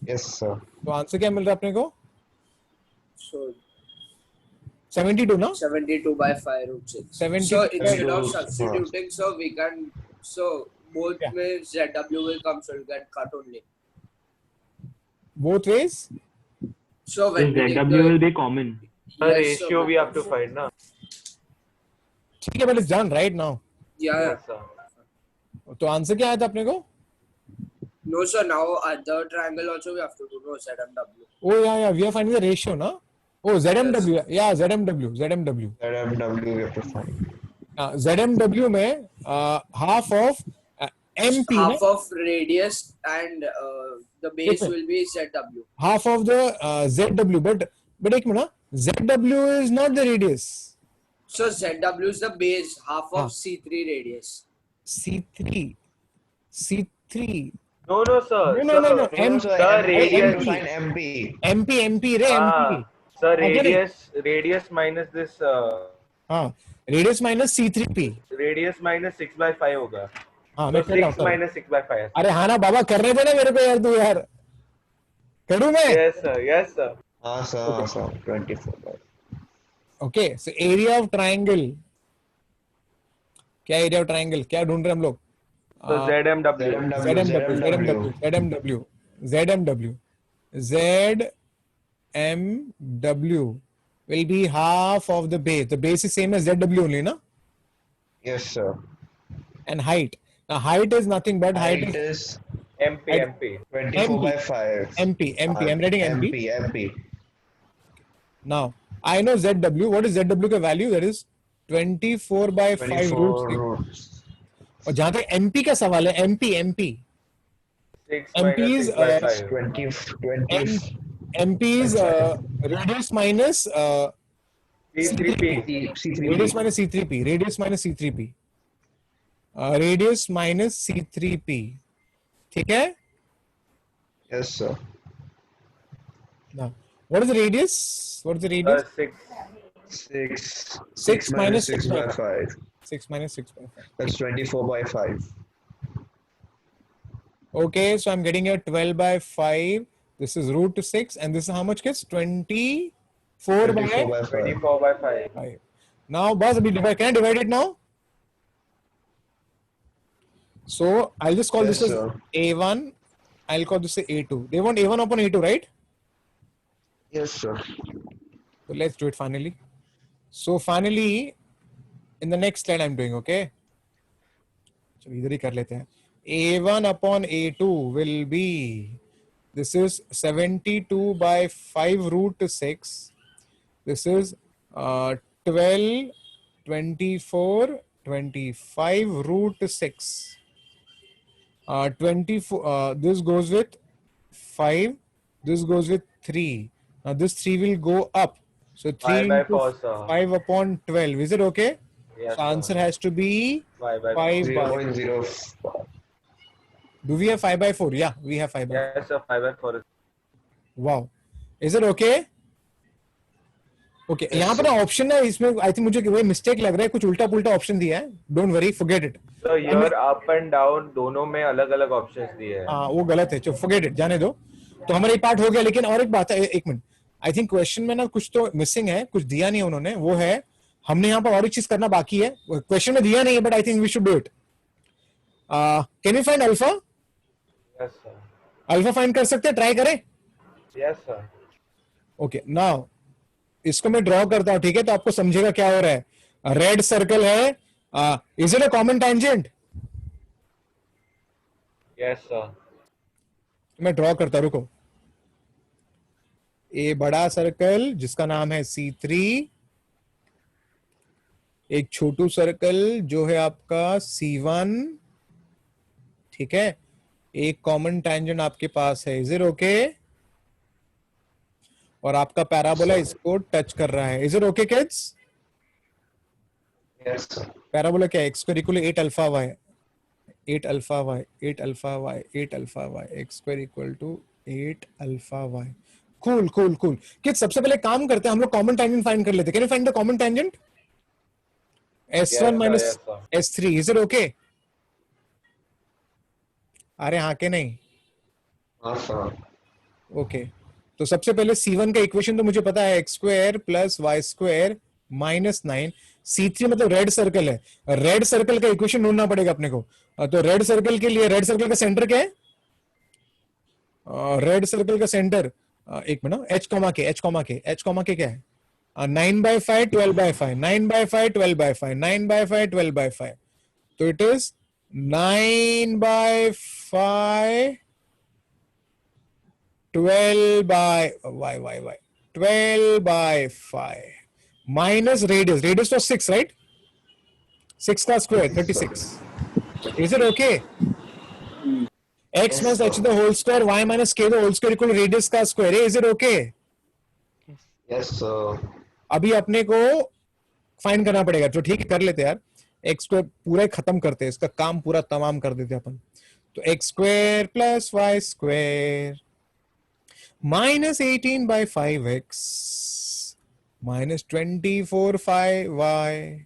Yes, sir. तो answer क्या मिल रहा है अपने को? So 72 ना? 72 by 5 root 6. 70 So by instead of root substituting, so we can, so both Yeah. में ZW will come, so we'll get cut only. Both ways? So when This we take ZW will be common. The Yes, ratio so we have to find, na? ठीक है, but it's done right now. yeah. Yes, sir. तो answer क्या आया था अपने को? No, sir. Now other triangle also we have to do no ZMW. Oh yeah. We are finding the ratio ना? Oh ZMW. Yeah, ZMW. RMW we have to find. ZMW में half of MP Half of radius and The base देखो, will be ZW. half of the ZW, but एक minute, ZW is not the radius. So ZW is the base, half हाँ. of C3 radius. C3, C3. No, sir. No, Sir, no. No, so the MP, radius. find MP. MP रे, MP. Sir, Okay. radius minus this हाँ, radius minus C3P. radius minus 6/5 होगा. हाँ, So मैं कर रहा 6 हूँ. minus 6/5. अरे हाँ ना बाबा, करने देना मेरे को यार, तू यार. करूँ मैं? Yes, sir. Yes, sir. हाँ sir, 24. Okay, so area of triangle. क्या area of triangle? क्या ढूंढ रहे हैं हम लोग? So ZMW. ZMW will be half of the base. The base is same as ZW only, na? Yes, sir. And height. Now height is nothing but height Height is is MP. 24/5. MP. I'm writing MP. MP. Now I know ZW. What is ZW का value? That is 24/5 root 6. 24 और जहाँ तक MP का सवाल है, MP. 6 MP minus is 6/5. 20. MP is radius minus C3P. C3. radius minus C3P. Radius minus C3P. Radius minus C3P. ठीक है? Yes, sir. Now, what is the radius? What is the radius? 6. 6 minus 6 by 5. 6 minus 6/5. That's 24/5. Okay, so I'm getting here 12/5. This is root 6, and this is how much, kids? 24 by 24/5. 24/5. 5. Now, boss, can I divide it now? So I'll just call Yes, this as sir. A1. I'll call this A2. They want A1 upon A2, right? Yes, sir. So let's do it finally. So finally, in the next slide I'm doing, okay? चलो इधर ही कर लेते हैं. A1 upon A2 will be, this is 72/5 root 6. This is 12, 24, 25 root 6. 24, this goes with 5, this goes with 3. Now this 3 will go up. So 3 into 5/4, sir. 5 upon 12. Is it okay? Yes, So answer has to be 5/4. 0.04. Do we have 5/4? Yeah, we have 5/4. Yes, sir. 5/4. Wow. Is it okay? Okay. यहाँ पर ना option है, इसमें I think मुझे कोई mistake लग रहा है, कुछ उल्टा पुल्टा ऑप्शन दिया है. Don't worry, forget it. So your up and down दोनों में अलग-अलग options दिए हैं. हाँ, वो गलत है. चलो फॉरगेट इट, जाने दो. तो हमारा ये पार्ट हो गया. लेकिन और एक बात है, एक मिनट. आई थिंक क्वेश्चन में ना कुछ तो मिसिंग है, कुछ दिया नहीं उन्होंने. वो है, हमने यहाँ पर और एक चीज करना बाकी है. क्वेश्चन में दिया नहीं है, but I think we should do it. Can you find alpha? Yes, sir. Alpha find कर सकते हैं? ट्राई करें. Yes, sir. ओके, नाउ इसको मैं ड्रॉ करता हूं, ठीक है? तो आपको समझेगा क्या हो रहा है. रेड सर्कल है. Is it a common tangent? Yes, sir. मैं ड्रॉ करता, रुको. ए बड़ा सर्कल जिसका नाम है C3, एक छोटू सर्कल जो है आपका C1, ठीक है? एक कॉमन टैंजेंट आपके पास है. Is it okay? और आपका पैराबोला इसको टच कर रहा है. Is it okay kids? Yes, sir. Parabola क्या है? x square equal 8 alpha y, 8 alpha y, 8 alpha y, 8 alpha y, x square equal to 8 alpha y. Cool cool cool. Kids सबसे पहले काम करते हैं, हम लोग कॉमन टैंजेंट फाइंड कर लेते हैं. Can you find the common tangent? S1 minus yes, sir. S3. Is it okay? अरे हाँ के नहीं? हाँ, sir. ओके. तो सबसे पहले C1 का इक्वेशन तो मुझे पता है, x square plus Y square minus 9. C3 मतलब रेड सर्कल है. रेड सर्कल का इक्वेशन ढूंढना पड़ेगा अपने को. तो रेड सर्कल के लिए, रेड सर्कल का सेंटर क्या है? रेड सर्कल का सेंटर, एक मिनट, h कॉमा के क्या है? 9/5, 12/5, 9/5, 12/5, 9/5, 12/5. तो it is 9/5, 12/5 minus radius. Radius was 6, right? 6 का square 36. Is it okay? x Yes, minus h sir. the whole square, y minus k the whole square equal to radius का square है. Is it okay? Yes, sir. अभी अपने को find करना पड़ेगा. तो ठीक है, कर लेते यार. x को पूरा ही खत्म करते हैं, इसका काम पूरा तमाम कर देते अपन. तो x square plus y square minus 18 by 5x minus 24 5y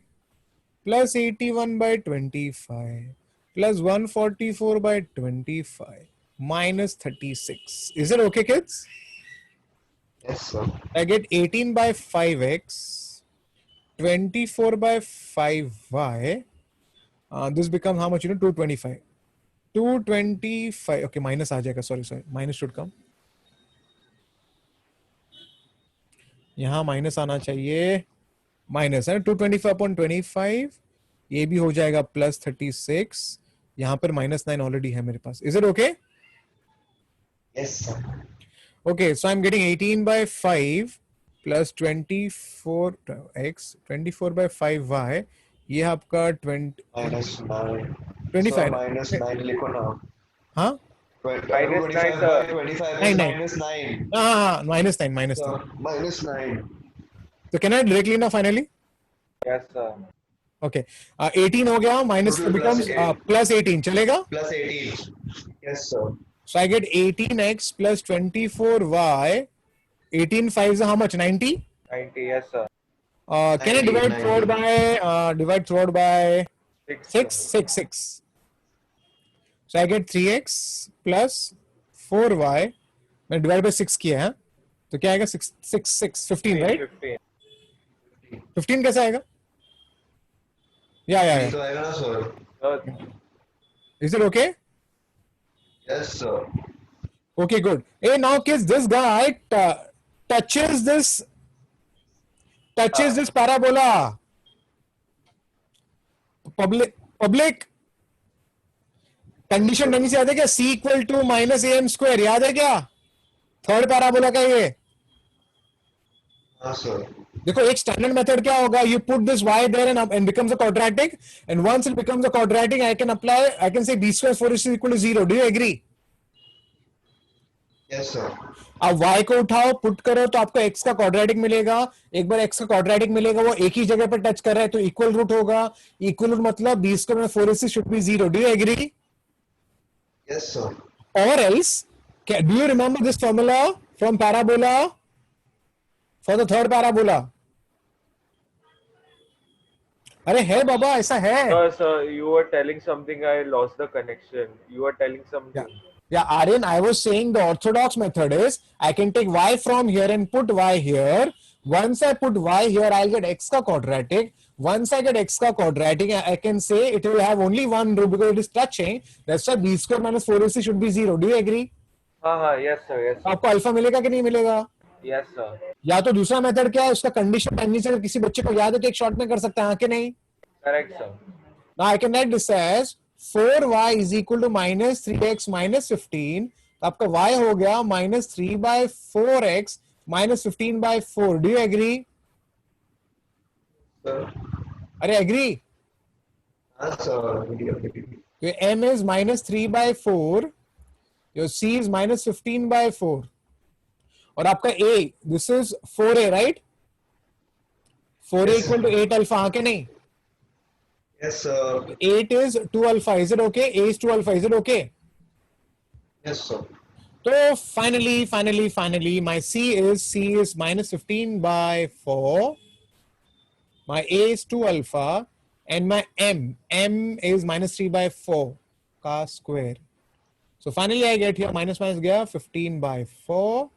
plus 81 by 25 plus 144 by 25 minus 36. Is it okay, kids? Yes, sir. I get 18 by 5x, 24 by 5y. This becomes how much? 225. 225. Okay, minus आ जाएगा. Sorry. Minus should come. यहाँ minus आना चाहिए. Minus है 225/25. ये भी हो जाएगा plus 36. यहाँ पर -9 ऑलरेडी है मेरे पास. Is it okay? Yes, sir. Okay, so I'm getting 18 by 5 plus 24x, 24 by 5y. ये आपका 20 -9. 25 So -9 लिखो ना. हाँ -9, sir. 25 Nine, is nine. -9. हाँ -9 -9. So -9. So can I directly now finally? Yes, sir. Okay, 18 हो गया minus Total becomes plus 8. plus 18 चलेगा. Plus 18. Yes, sir. So I get 18x plus 24y. 18 5 is how much? 90. 90. Yes, sir. Can I 90, divide 90. throughout by divide throughout by 6. 6? So I get 3x plus 4y. मैंने divide by 6 किया है, तो क्या आएगा? 6 15, right? 15. 15 कैसे आएगा? Yeah. तो आएगा ना, sir. Sir, Is it okay? Yes, sir. Okay, good. Hey, now kids, this guy touches this parabola. Public condition ढंग से याद है क्या? C equal to minus AM square याद है क्या? थर्ड पैराबोला का ये. हाँ, sir. देखो एक स्टैंडर्ड मेथड क्या होगा? You put this y there and becomes a quadratic, and once it becomes a quadratic I can say b square 4 is equal to 0. Do you agree? Yes, sir. अब y को उठाओ, put करो, तो आपको x का quadratic मिलेगा. एक बार x का क्वाड्रेटिक मिलेगा, वो एक ही जगह पर टच कर रहा है, तो इक्वल रूट होगा. इक्वल रूट मतलब b स्क्वायर में 4ac should be 0. Do you agree? Yes, sir. Or else, do you remember this formula from parabola for the third parabola? अरे है बाबा, ऐसा है. sir, you were telling something. I lost the connection. You were telling something. Yeah, Aryan, I was saying the orthodox method is I can take y from here and put y here. Once I put y here, I'll get x ka quadratic. Once I get x ka quadratic, I can say it will have only one root because it is touching. That's why b square minus 4ac should be 0. Do you agree? हाँ. Yes, sir. Yes, sir. आपको alpha मिलेगा कि नहीं मिलेगा? Yes, sir. या तो दूसरा method क्या है, उसका कंडीशन टाइमली से अगर किसी बच्चे को याद है तो एक शॉर्ट में कर सकते हैं, हाँ कि नहीं? Correct, sir. Now I can write this as 4y is equal to minus 3x minus 15. तो आपका y हो गया minus 3 by 4x minus 15 by 4. Do you agree? Sir. अरे agree? हाँ, sir. Your m is minus 3 by 4. Your c is minus 15 by 4. और आपका a, this is 4a, right? 4a Yes, equal to 8 alpha, हाँ कि नहीं? Yes, sir. 8 is 2 alpha. Is it okay? A is 2 alpha. Is it okay? Yes, sir. So finally, my C is minus 15 by 4. My A is 2 alpha, and my M is minus 3 by 4 ka square. So finally I get here minus gaya 15 by 4,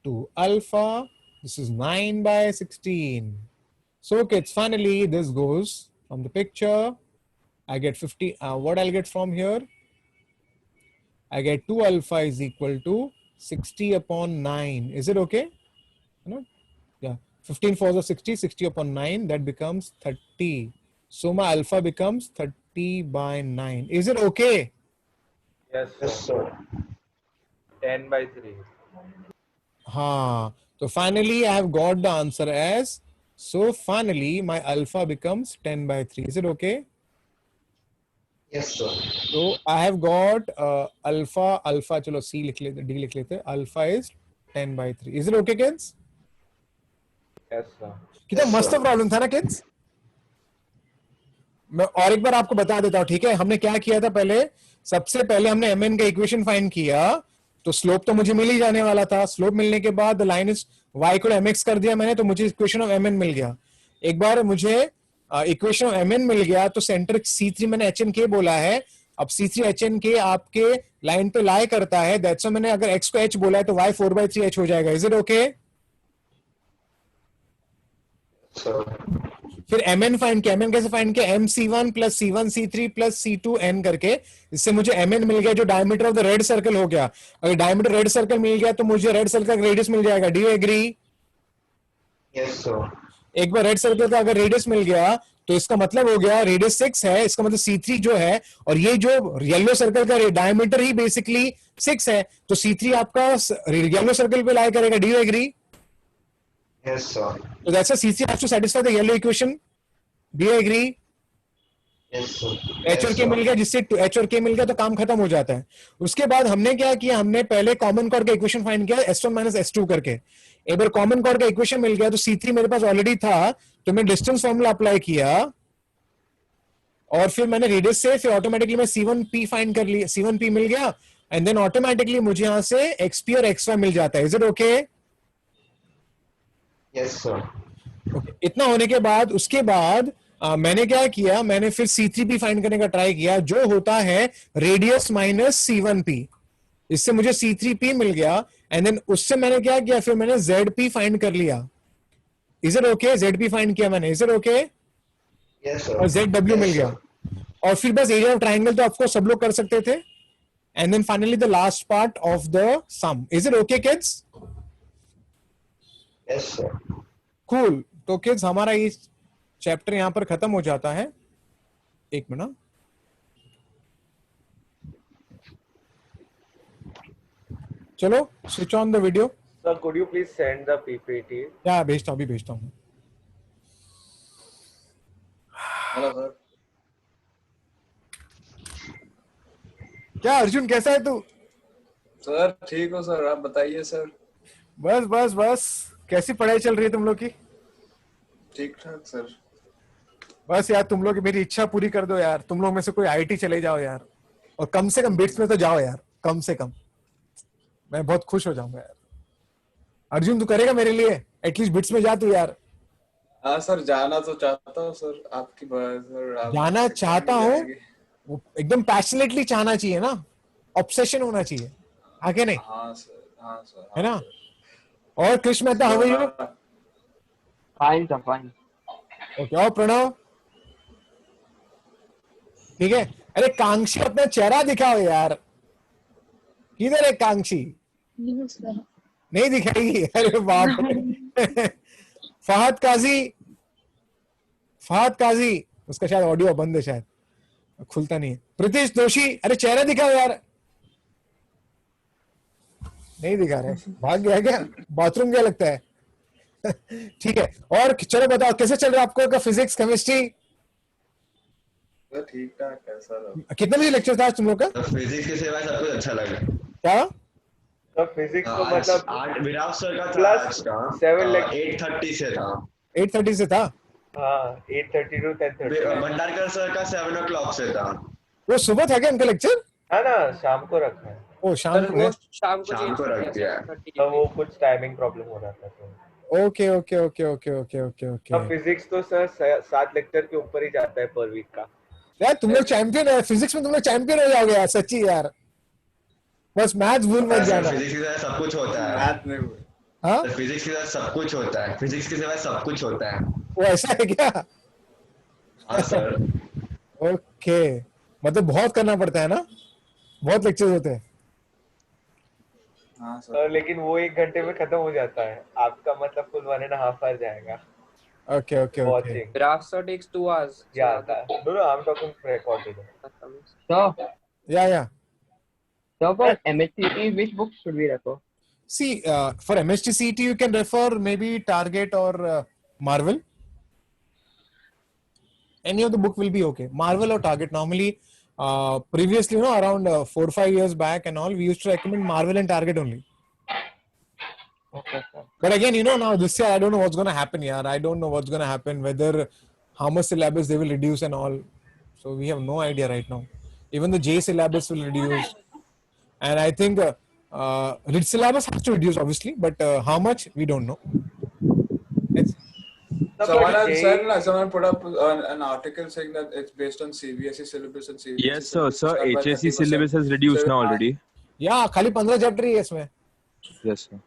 2 alpha. This is 9 by 16. So kids, finally this goes from the picture. I get 50. What I'll get from here? I get 2 alpha is equal to 60 upon 9. Is it okay? No? Yeah. 15 4s are 60. 60 upon 9. That becomes 30. So my alpha becomes 30 by 9. Is it okay? Yes, Yes, sir. sir. 10 by 3. So finally I have got the answer as, so finally my alpha becomes 10 by 3. Is it okay? Yes, sir. So I have got alpha, चलो C लिख लेते, D लिख लेते, alpha is 10/3. Is it okay, kids? Yes, sir. कितना Yes, मस्त sir. Problem था ना kids. मैं और एक बार आपको बता देता हूँ, ठीक है. हमने क्या किया था पहले, सबसे पहले हमने mn का इक्वेशन फाइंड किया, तो स्लोप तो मुझे मिल ही जाने वाला था. स्लोप मिलने के बाद line is y equal mx कर दिया मैंने, तो मुझे इक्वेशन ऑफ mn मिल गया. एक बार मुझे इक्वेशन ऑफ mn मिल गया, तो सेंटर C3 मैंने hn बोला है. अब C3 hn आपके लाइन पे लाई करता है, दैट्स व्हाई मैंने अगर x को h बोला है तो y 4/3 h हो जाएगा. Is it okay? Sir. फिर mn फाइंड किया. mn कैसे फाइंड किया? mc1 plus c1 c3 plus c2 n करके, इससे मुझे mn मिल गया जो diameter of the red circle हो गया. अगर डायमीटर रेड सर्कल मिल गया तो मुझे रेड सर्कल का रेडियस मिल जाएगा. Do you agree? Yes, sir. एक बार रेड सर्कल का अगर रेडियस मिल गया तो इसका मतलब हो गया रेडियस 6 है, इसका मतलब C3 जो है, और ये जो येलो सर्कल का डायमीटर ही बेसिकली 6 है, तो C3 आपका येलो सर्कल पे लाई करेगा. Do you agree? Yes, sir. So that's why C3 has to satisfy the yellow equation. Do you agree? Yes, sir. H और K मिल गया, जिससे H और K मिल गया तो काम खत्म हो जाता है. उसके बाद हमने क्या किया, हमने पहले कॉमन कॉर्ड का इक्वेशन फाइंड किया S1 माइनस S2 करके. एक बार कॉमन कॉर्ड का इक्वेशन मिल गया तो C3 मेरे पास ऑलरेडी था, तो मैं डिस्टेंस फॉर्मूला अप्लाई किया, और फिर मैंने रेडियस से फिर ऑटोमेटिकली मैं C1P फाइंड कर लिया. C1P मिल गया, एंड देन ऑटोमेटिकली मुझे यहां से XP और XY मिल जाता है. Is it okay? Yes, sir. Okay. इतना होने के बाद उसके बाद मैंने क्या किया, मैंने फिर C3P फाइंड करने का ट्राई किया, जो होता है रेडियस माइनस C1P. इससे मुझे C3P मिल गया, एंड देन उससे मैंने क्या किया, फिर मैंने ZP फाइंड कर लिया. Is it okay? ZP find किया मैंने. Is it okay? Yes, sir. और ZW मिल गया, और फिर बस एरिया ऑफ ट्राइंगल तो आपको सब लोग कर सकते थे. And then finally the last part of the sum. Is it okay kids? Yes, sir. Cool. तो किड्स हमारा ये चैप्टर यहां पर खत्म हो जाता है. एक मिनट, चलो switch on the video. Sir, could you please send the PPT? क्या भेजता हूं, अभी भेजता हूं. Hello sir. क्या अर्जुन, कैसा है तू? सर ठीक हो सर, आप बताइए सर. बस बस बस. कैसी पढ़ाई चल रही है तुम लोग की? ठीक ठाक सर. बस यार, तुम लोग मेरी इच्छा पूरी कर दो यार. तुम लोग में से कोई आईटी चले जाओ यार, और कम से कम बिट्स में तो जाओ यार, कम से कम. मैं बहुत खुश हो जाऊंगा यार. अर्जुन, तू करेगा मेरे लिए? एटलीस्ट बिट्स में जा तू यार. हाँ सर, जाना तो चाहता हूँ सर. आपकी बात सर. आप जाना चाहता हूँ, जाएंगे. वो एकदम पैशनेटली चाहना चाहिए ना, ऑब्सेशन होना चाहिए, आगे नहीं, हाँ सर. हाँ सर. है ना? और Krishna Mehta, how are you? Fine sir, fine. Okay. और प्रणव? ठीक है. अरे कांक्षी, अपना चेहरा दिखाओ यार. किधर है कांक्षी? नहीं दिखाएगी? अरे बाप रे. फहद काजी, फहद काजी, उसका शायद ऑडियो बंद है, शायद खुलता नहीं है. प्रीतिश जोशी, अरे चेहरा दिखाओ यार. नहीं दिखा रहे, भाग गया क्या? बाथरूम गया लगता है. ठीक है. और चलो बताओ, कैसे चल रहा है आपको का फिजिक्स केमिस्ट्री? सर ठीक ठाक है सर. कितने बजे लेक्चर था आज तुम लोग का? तो फिजिक्स के सिवाय सब कुछ अच्छा लगा. क्या? तो फिजिक्स को मतलब 8 विराट सर का था Plus आज का. 7 lakh. 8:30 से था. 8:30 से था. हाँ 8:30 to 10:30. भंडारकर सर का 7 o'clock से था. वो सुबह था क्या उनका लेक्चर? है ना, शाम को रखा है. ओ शाम सर को वो है. शाम को शाम को रख दिया. तो वो कुछ टाइमिंग प्रॉब्लम हो रहा था तो. Okay okay okay okay okay okay तो ओके. फिजिक्स तो सर 7 लेक्चर के ऊपर ही जाता है पर वीक का. यार तुम लोग चैंपियन है फिजिक्स में, तुम लोग चैंपियन हो जाओगे यार, सच्ची यार. बस मैथ्स भूल मत जाना. फिजिक्स के सिवाय सब कुछ होता है. मैथ में हुए. हाँ, फिजिक्स के सिवाय सब कुछ होता है. फिजिक्स के सिवाय सब कुछ होता है. वो ऐसा है क्या? हाँ सर. ओके. मतलब बहुत करना पड़ता है ना, बहुत लेक्चर होते हैं. हाँ सर. लेकिन वो 1 घंटे में खत्म हो जाता है. आपका मतलब फुल 1.5 आवर जाएगा. Okay okay okay. Watching. Grafsa takes 2 hours. Yeah, no, I'm talking recorded. So, या so for MHCT, which books should we refer? see for MSTCT you can refer maybe Target or Marvel. Any of the book will be okay. Marvel or Target. Normally previously, around 4-5 years back and all, we used to recommend Marvel and Target only. Okay, sir. But again, now this year I don't know what's going to happen here. I don't know what's going to happen, whether how much syllabus they will reduce and all. So we have no idea right now. Even the J syllabus will reduce, and I think RIT syllabus has to reduce obviously, but how much we don't know. It's, Someone put up an article saying that it's based on CBSE syllabus and CBSE. Yes, sir. syllabus Sir, cut by HSC 30%. syllabus has reduced now already. yeah, खाली 15 chapter ही है इसमें. Yes, sir.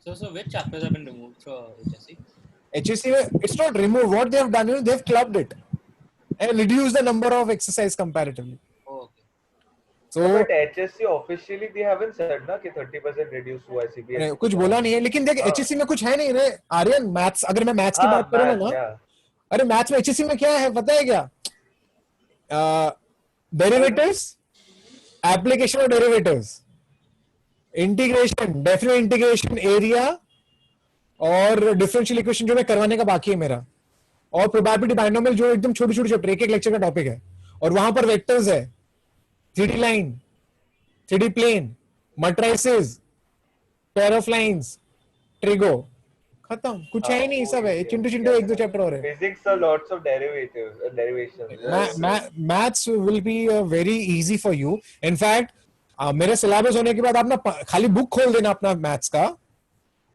So which chapters have been removed for HSC? HSC में, it's not removed. What they have done, they've clubbed it and reduced the number of exercise comparatively. Oh, okay. So But HSC officially they haven't said ना कि 30% reduce हुआ है CBSE. कुछ बोला नहीं है, लेकिन देख HSC में कुछ है नहीं रे आर्यन. मैथ्स, अगर मैं मैथ्स की बात करूँ ना, अरे मैथ्स में HSC में क्या है पता है क्या? Derivatives, application of derivatives, integration, definite integration, area और डिफरेंशियल इक्वेशन जो मैं करवाने का बाकी है मेरा, और प्रोबेबिलिटी बाइनोमियल जो एकदम छोटे छोटे चैप्टर, एक लेक्चर का टॉपिक है, और वहां पर वेक्टर्स है, 3D line, 3D plane, matrices, pair of lines, trigo, खत्म. कुछ है ही नहीं, सब है चिंटू चिंटू एक दो चैप्टर और है. Physics are lots of derivations. Maths will be very easy for you. In fact, मेरे सिलेबस होने के बाद आप ना खाली बुक खोल देना अपना मैथ्स का,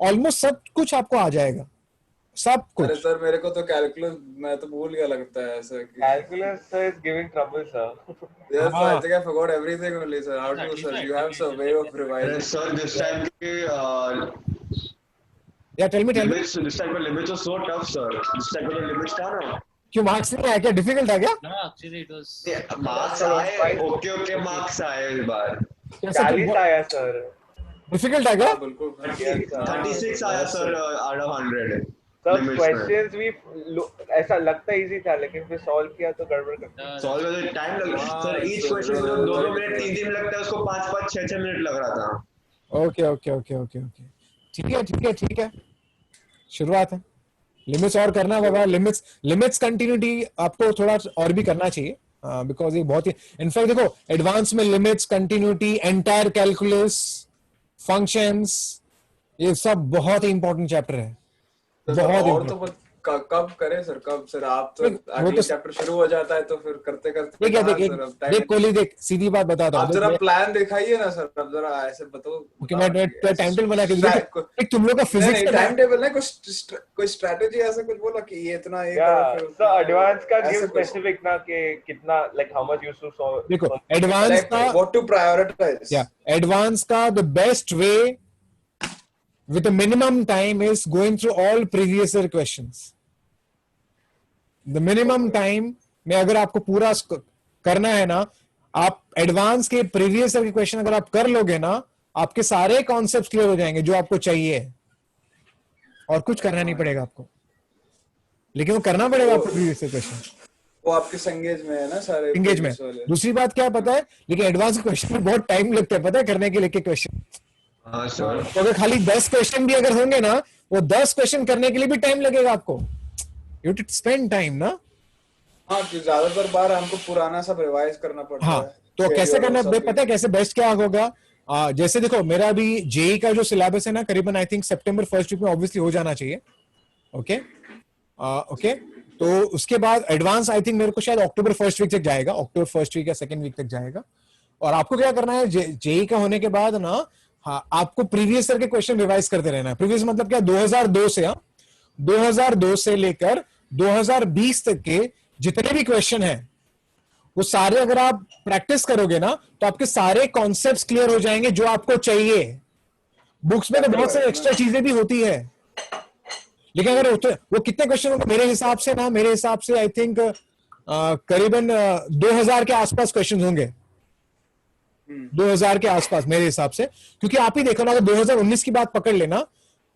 ऑलमोस्ट सब कुछ आपको आ जाएगा, सब कुछ. अरे सर मेरे को तो कैलकुलस मैं तो भूल गया लगता है ऐसा कि Calculus sir, is giving trouble, sir. yes sir, I think I forgot everything only sir. How to sir, you have some way of revising. Sir, this time Yeah, tell me. this time limits are so tough, sir. This time limits था ना. क्यों marks नहीं आया क्या? Difficult आ गया? No, actually it was. Marks आए, okay marks आए इस बार. 40 आया sir. डिफिकल्ट आ गया? बिल्कुल. 36 आया सर out of 100. सब क्वेश्चंस भी ऐसा लगता इजी था, लेकिन फिर सॉल्व किया तो गड़बड़ करता. सॉल्व करने टाइम लगा सर. ईच क्वेश्चन को 2-2 मिनट 3-3 मिनट लगता है, उसको 5-5 6-6 मिनट लग रहा था. ओके. ठीक है. शुरुआत है. लिमिट्स और करना बाबा. लिमिट्स कंटिन्यूटी आपको थोड़ा और भी करना चाहिए, बिकॉज ये बहुत ही, इनफैक्ट देखो एडवांस में limits, continuity, entire calculus, functions, ये सब बहुत ही इंपॉर्टेंट चैप्टर है. बहुत और तो कब करें सर, कब सर? आप तो अगले चैप्टर शुरू हो जाता है तो फिर करते देख कोहली, देख सीधी बात बताता हूँ. आप जरा प्लान दिखाइए ना सर, अब जरा ऐसे बताओ. ओके, मैं टाइम टेबल बना के दूंगा. तुम लोग का फिजिक्स का टाइम टेबल है, कोई स्ट्रेटजी ऐसा कुछ बोला कि ये इतना ये करो. सो एडवांस का गिव स्पेसिफिक ना कि कितना, like how much used to solve. देखो एडवांस का व्हाट टू प्रायोरिटाइज. या एडवांस का the best way with a minimum time is going through all previous year questions. The minimum time में अगर आपको पूरा करना है ना, आप एडवांस के प्रीवियस ईयर के क्वेश्चन अगर आप कर लोगे ना, आपके सारे कॉन्सेप्ट्स क्लियर हो जाएंगे जो आपको चाहिए, और कुछ करना नहीं पड़ेगा आपको, लेकिन वो करना पड़ेगा आपको प्रीवियस ईयर क्वेश्चन. वो आपके संगेज में है ना सारे. इंगेज में. दूसरी बात क्या पता है, लेकिन एडवांस क्वेश्चन में बहुत टाइम लगता है पता है करने के लिए क्वेश्चन. हाँ सर. तो अगर खाली 10 क्वेश्चन भी अगर होंगे ना, वो 10 क्वेश्चन करने के लिए भी टाइम लगेगा आपको. यू टू स्पेंड टाइम ना. हाँ, ज्यादातर बार हमको पुराना सब रिवाइज करना पड़ता है. तो कैसे करना पता है, कैसे बेस्ट क्या होगा. जैसे देखो मेरा भी जेई का जो सिलेबस है ना, करीबन आई थिंक सितंबर फर्स्ट वीक में ऑब्वियसली हो जाना चाहिए. ओके. तो उसके बाद एडवांस आई थिंक मेरे को शायद अक्टूबर फर्स्ट वीक तक जाएगा, अक्टूबर फर्स्ट वीक या सेकंड वीक तक जाएगा. और आपको क्या करना है, जेई का होने के बाद ना, हाँ, आपको प्रीवियस ईयर के क्वेश्चन रिवाइज करते रहना है. प्रीवियस मतलब क्या, 2002 से 2002 से लेकर 2020 तक के जितने भी क्वेश्चन हैं, वो सारे अगर आप प्रैक्टिस करोगे ना, तो आपके सारे कॉन्सेप्ट्स क्लियर हो जाएंगे जो आपको चाहिए. बुक्स में तो बहुत सारी एक्स्ट्रा चीजें भी होती है, लेकिन अगर वो कितने क्वेश्चन होंगे मेरे हिसाब से आई थिंक करीबन 2000 के आसपास क्वेश्चन होंगे. 2000 के आसपास मेरे हिसाब से, क्योंकि आप ही देखो ना, अगर 2019 की बात पकड़ लेना,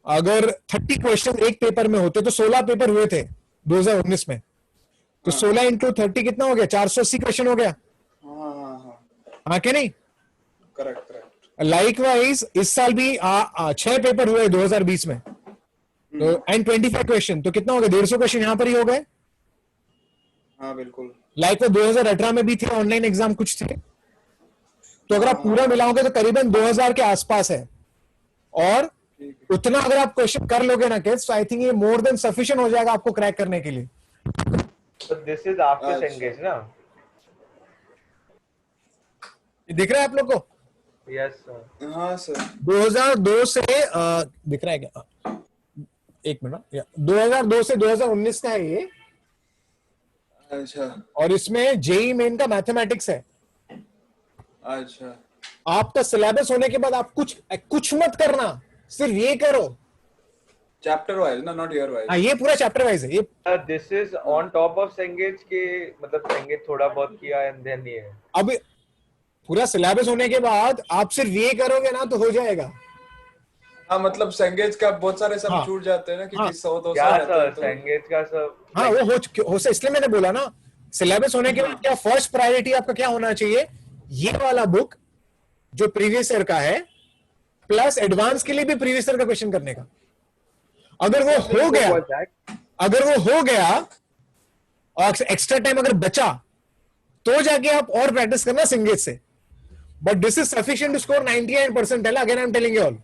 अगर 30 क्वेश्चन एक पेपर में होते तो 16 पेपर हुए थे 2019 में. तो 16 इंटू 30 कितना हो गया, 480 क्वेश्चन हो गया. हाँ क्या नहीं? करेक्ट. लाइकवाइज इस साल भी 6 पेपर हुए 2020 में, तो एंड 25 क्वेश्चन, तो कितना हो गया, 150 क्वेश्चन यहाँ पर ही हो गए. हाँ बिल्कुल. लाइक वो 2018 में भी थे, ऑनलाइन एग्जाम कुछ थे, तो अगर आप पूरा मिलाओगे तो करीबन 2000 के आसपास है, और उतना अगर आप क्वेश्चन कर लोगे ना किड्स, तो आई थिंक ये मोर देन सफिशिएंट हो जाएगा आपको क्रैक करने के लिए। So this is after Cengage ना? दिख रहा है आप लोग को? Yes sir. हाँ सर 2002 से दिख रहा है क्या? एक मिनट, 2002 से 2019 का है ये, अच्छा और इसमें जेई मेन का मैथमेटिक्स है। अच्छा आपका सिलेबस होने के बाद आप कुछ मत करना, सिर्फ ये करो। चैप्टर वाइज ना, नॉट ईयर वाइज। हाँ, ये पूरा चैप्टर वाइज है ये। This is on top of Cengage के, मतलब Cengage थोड़ा बहुत किया and then ये है। अब पूरा सिलेबस होने के बाद आप सिर्फ ये करोगे ना तो हो जाएगा। हाँ मतलब सेंगेज का बहुत सारे सब हाँ। छूट जाते हैं ना, क्योंकि हाँ। 100-200 क्या रहते सर हैं तो। Cengage का सब? हाँ, वो हो इसलिए मैंने बोला ना, सिलेबस होने के बाद क्या फर्स्ट प्रायोरिटी आपका क्या होना चाहिए, ये वाला बुक जो प्रीवियस ईयर का है, प्लस एडवांस के लिए भी प्रीवियस ईयर का क्वेश्चन करने का। अगर वो हो गया और एक्स्ट्रा टाइम अगर बचा तो जाके आप और प्रैक्टिस करना सिंगेज से, but this is sufficient to score 98%। Again I am telling you all,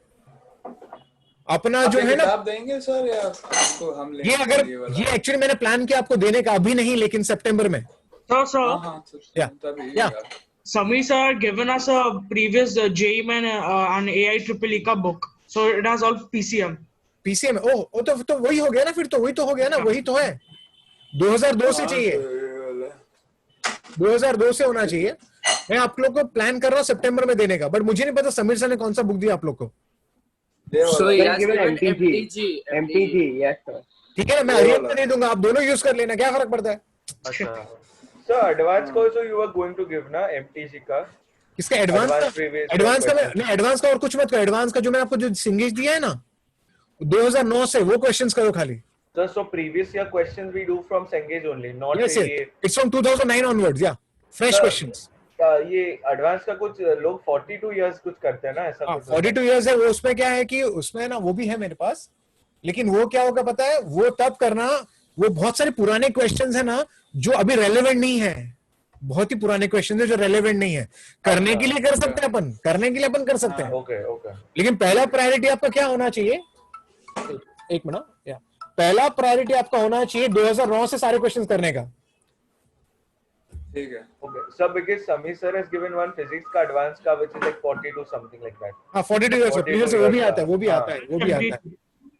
अपना जो है ना, किताब देंगे सर या आपको हम लेंगे? ये अगर वाला? ये एक्चुअली मैंने प्लान किया आपको देने का, अभी नहीं लेकिन सितंबर में। हाँ So, हाँ सर, Yeah. तभी Yeah. Samir sir had given us a previous JEE Man and AI Triple E का book. So it has all PCM. PCM, ओह तो वही हो गया ना, फिर तो वही तो हो गया ना, वही तो है। 2002 से चाहिए, 2002 से होना चाहिए। मैं आप लोग को प्लान कर रहा हूँ सितंबर में देने का, बट मुझे नहीं पता समीर सर ने कौन सा बुक दिया आप लोग को। So he has given given MTG. MTG, yes sir. ठीक है ना, मैं हरियम में दे दूंगा, आप दोनों यूज कर लेना, क्या फर्क पड़ता है। अच्छा सर, एडवांस को तो you are going to give ना MTG का? किसका एडवांस का? previous एडवांस का question. नहीं, एडवांस का और कुछ मत करो। एडवांस का जो मैंने आपको जो सिंगेज दिया है ना 2009 से, वो क्वेश्चंस करो खाली। Sir, so previous year questions we do from Cengage only, not yes ये इट्स फ्रॉम 2009 ऑनवर्ड्स, या फ्रेश Sir, क्वेश्चंस। ये एडवांस का कुछ लोग 42 इयर्स कुछ करते हैं ना, ऐसा कुछ 42 इयर्स है वो। उसमें क्या है कि उसमें ना वो भी है मेरे पास, लेकिन वो क्या होगा पता है, वो तब करना, वो बहुत सारे पुराने क्वेश्चंस है ना जो अभी रेलेवेंट नहीं है, बहुत ही पुराने क्वेश्चंस है जो रेलेवेंट नहीं है। करने के लिए कर सकते हैं अपन, करने के लिए अपन कर सकते हैं, ओके ओके। लेकिन पहला प्रायोरिटी आपका क्या होना चाहिए, एक मिनट, या पहला प्रायोरिटी आपका होना चाहिए 2009 से सारे क्वेश्चंस करने का। ठीक है। Okay. So because Samir sir has given one physics का advance का which is like 42 something like that. हाँ 42 इयर्स 42 से वो भी years आता है, वो भी हाँ। आता है, वो भी आता है,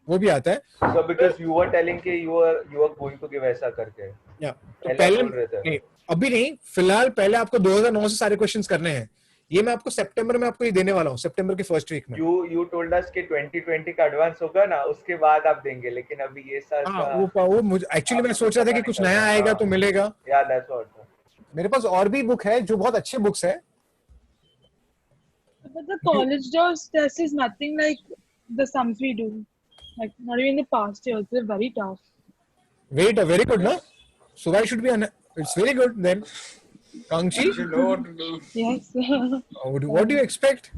वो भी आता है। So because you were telling कि you are going to give ऐसा करके। या तो पहले पहले बोल रहे थे। नहीं, अभी नहीं, फिलहाल पहले आपको 2009 से सारे क्वेश्चंस करने हैं। ये मैं आपको सितंबर में आपको ये देने वाला हूँ, सितंबर के फर्स्ट वीक में। You told us कि 2020 का एडवांस होगा ना, उसके बाद आप देंगे, लेकिन अभी ये साल हाँ, का वो मुझे एक्चुअली मैं सोच रहा था कि कुछ नया आएगा तो मिलेगा। Yeah, that's what. मेरे पास और भी बुक है जो बहुत अच्छे बुक्स है। But the college does test is nothing like the sums we do. Like not even the past years, they're very tough. Very good, ना? So why should be it's very good then. Kangchi, You know what to do. Yes. what do you expect?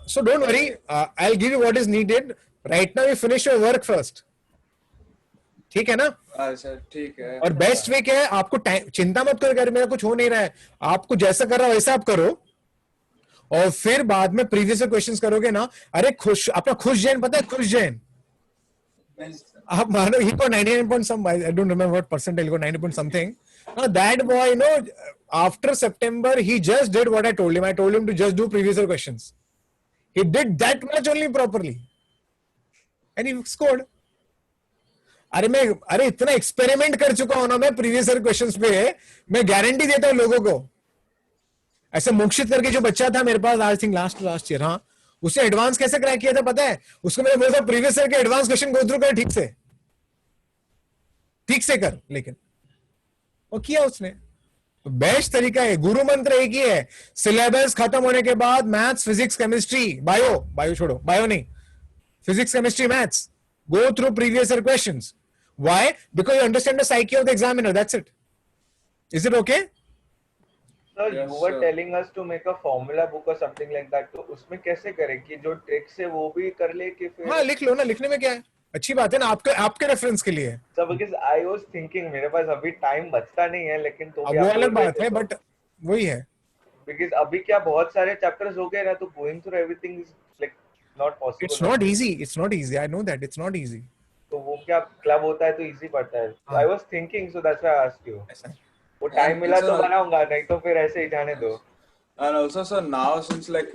So don't worry, I'll give you what is needed. Right now you finish your work first. ठीक है ना? अच्छा ठीक है। और best way क्या है, आपको टाइम, चिंता मत करो कि मेरा कुछ हो नहीं रहा है, आपको जैसा कर रहा हो वैसा आप करो, और फिर बाद में प्रीवियस क्वेश्चंस करोगे ना। अरे खुश, अपना खुश जैन पता है, खुश जैन, आप मानो ही को 99 point some, I don't remember what percentile, he got 90 point something. Now that boy, you know, after September he just did what I told him. I told him to just do previous year questions. He did that much only properly and he scored. अरे इतना experiment कर चुका हूं ना मैं previous year questions पे, मैं guarantee देता हूं लोगों को। ऐसे मोक्षित करके जो बच्चा था मेरे पास, आई थिंक लास्ट ईयर, हाँ, उसने एडवांस कैसे क्रैक किया था पता है? उसको मैंने बोला था प्रीवियस ईयर के एडवांस क्वेश्चन गो थ्रू कर, ठीक से कर, लेकिन वो किया उसने। तो बेस्ट तरीका है, गुरु मंत्र एक ही है, सिलेबस खत्म होने के बाद मैथ्स, फिजिक्स, केमिस्ट्री, बायो छोड़ो, बायो नहीं, physics, chemistry, maths, go through previous year questions. Why? Because you understand the psyche of the examiner, that's it. Is it okay? Sir, Yes, you were sir. telling us to make a formula book or something like that. तो उसमें कैसे करें कि जो tricks है वो भी कर ले कि फिर? हाँ लिख लो ना, लिखने में क्या है, अच्छी बात है ना, आपके रेफरेंस के लिए। So because I was thinking मेरे पास अभी टाइम बचता नहीं है, लेकिन तो अब भी वो आप अलग बोल रहे बात थे है, तो- बट वही है। because अभी क्या बहुत सारे चैप्टर्स हो गए ना, तो going through everything is like not possible. It's not easy, it's not easy, I know that, it's not easy. तो वो क्या क्लब होता है तो इजी पड़ता है। हाँ। I was thinking, so that's why I asked you. ऐसा है। वो टाइम And मिला it's तो a- बनाऊंगा, नहीं तो फिर ऐसे ही जाने दो। And also, so now since like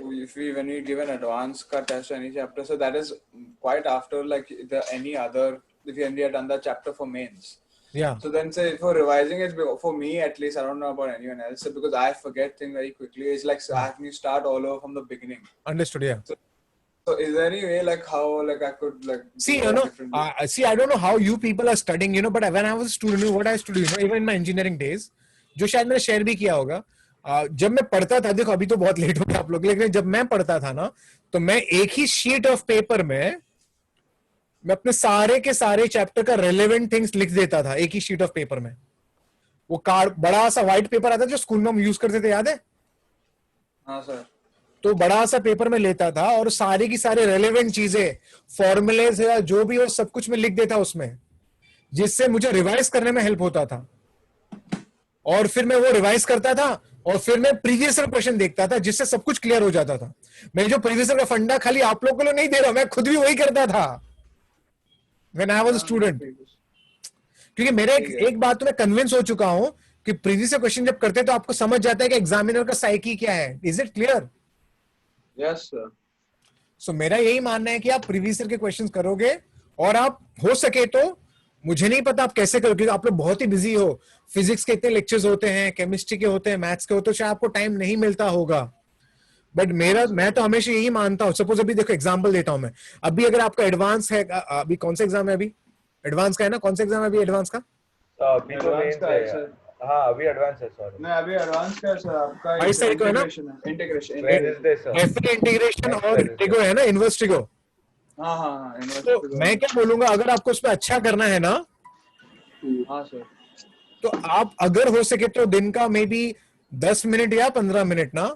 when we give an advanced ka test or any chapter, so that is quite after like any other, if you had done the chapter for mains. Yeah. So then say for revising it, for me at least, I don't know about anyone else, so because I forget things very quickly. It's like I have to start all over from the beginning. Understood, yeah. So is there any way like how like I could like See, do you that know, differently? see, I don't know how you people are studying, you know, but when I was a student, what I used to do, you know, even in my engineering days, जो शायद मैंने share भी किया होगा, जब मैं पढ़ता था, देखो अभी तो बहुत लेट हो गया आप लोग, लेकिन जब मैं पढ़ता था ना, तो मैं एक ही शीट ऑफ पेपर में मैं अपने सारे के सारे चैप्टर का रेलेवेंट थिंग्स लिख देता था, एक ही शीट ऑफ पेपर में। वो कार्ड बड़ा सा व्हाइट पेपर आता जो स्कूल में हम यूज करते थे, याद है? हाँ सर। तो बड़ा सा पेपर में लेता था और सारी की सारी रेलेवेंट चीजें, फॉर्मूलेज या जो भी हो, सब कुछ मैं लिख देता उसमें, जिससे मुझे रिवाइज करने में हेल्प होता था। और फिर मैं वो रिवाइज करता था और फिर मैं प्रीवियस क्वेश्चन देखता था, जिससे सब कुछ क्लियर हो जाता था। मैं जो प्रीवियस का फंडा खाली आप लोगों को लिए नहीं दे रहा, मैं खुद भी वही करता था when I was a student. क्योंकि मेरे एक बात तो मैं कन्विंस हो चुका हूं कि प्रीवियस क्वेश्चन जब करते हैं तो आपको समझ जाता है कि एग्जामिनर का साइकी क्या है। Is it clear? Yes sir. So मेरा यही मानना है कि आप प्रीवियस के क्वेश्चंस करोगे, और आप हो सके तो, मुझे नहीं पता आप कैसे करोगे, आप लोग बहुत ही बिजी हो, फिजिक्स के इतने लेक्चर्स होते हैं, केमिस्ट्री के होते हैं, मैथ्स के होते हैं, शायद आपको टाइम नहीं मिलता होगा। बट मैं तो हमेशा यही मानता हूं, सपोज अभी देखो एग्जांपल देता हूं मैं, अभी अगर आपका एडवांस है, अभी कौन सा एग्जाम है? अभी एडवांस का है ना? कौन सा एग्जाम है अभी एडवांस का? अभी तो Advance मेंस का है है, सर। हाँ अभी एडवांस है, सॉरी। नहीं अभी एडवांस का है सर आपका। 22 तारीख को है ना? Integration. Wednesday sir. FA integration Next और Wednesday. इंटीग्रो है ना, इन्वर्सिटिगो। हाँ हाँ हाँ तो मैं क्या बोलूंगा, अगर आपको उसमें अच्छा करना है ना, हाँ सर। तो आप अगर हो सके तो दिन का मे बी 10 मिनट या 15 मिनट ना,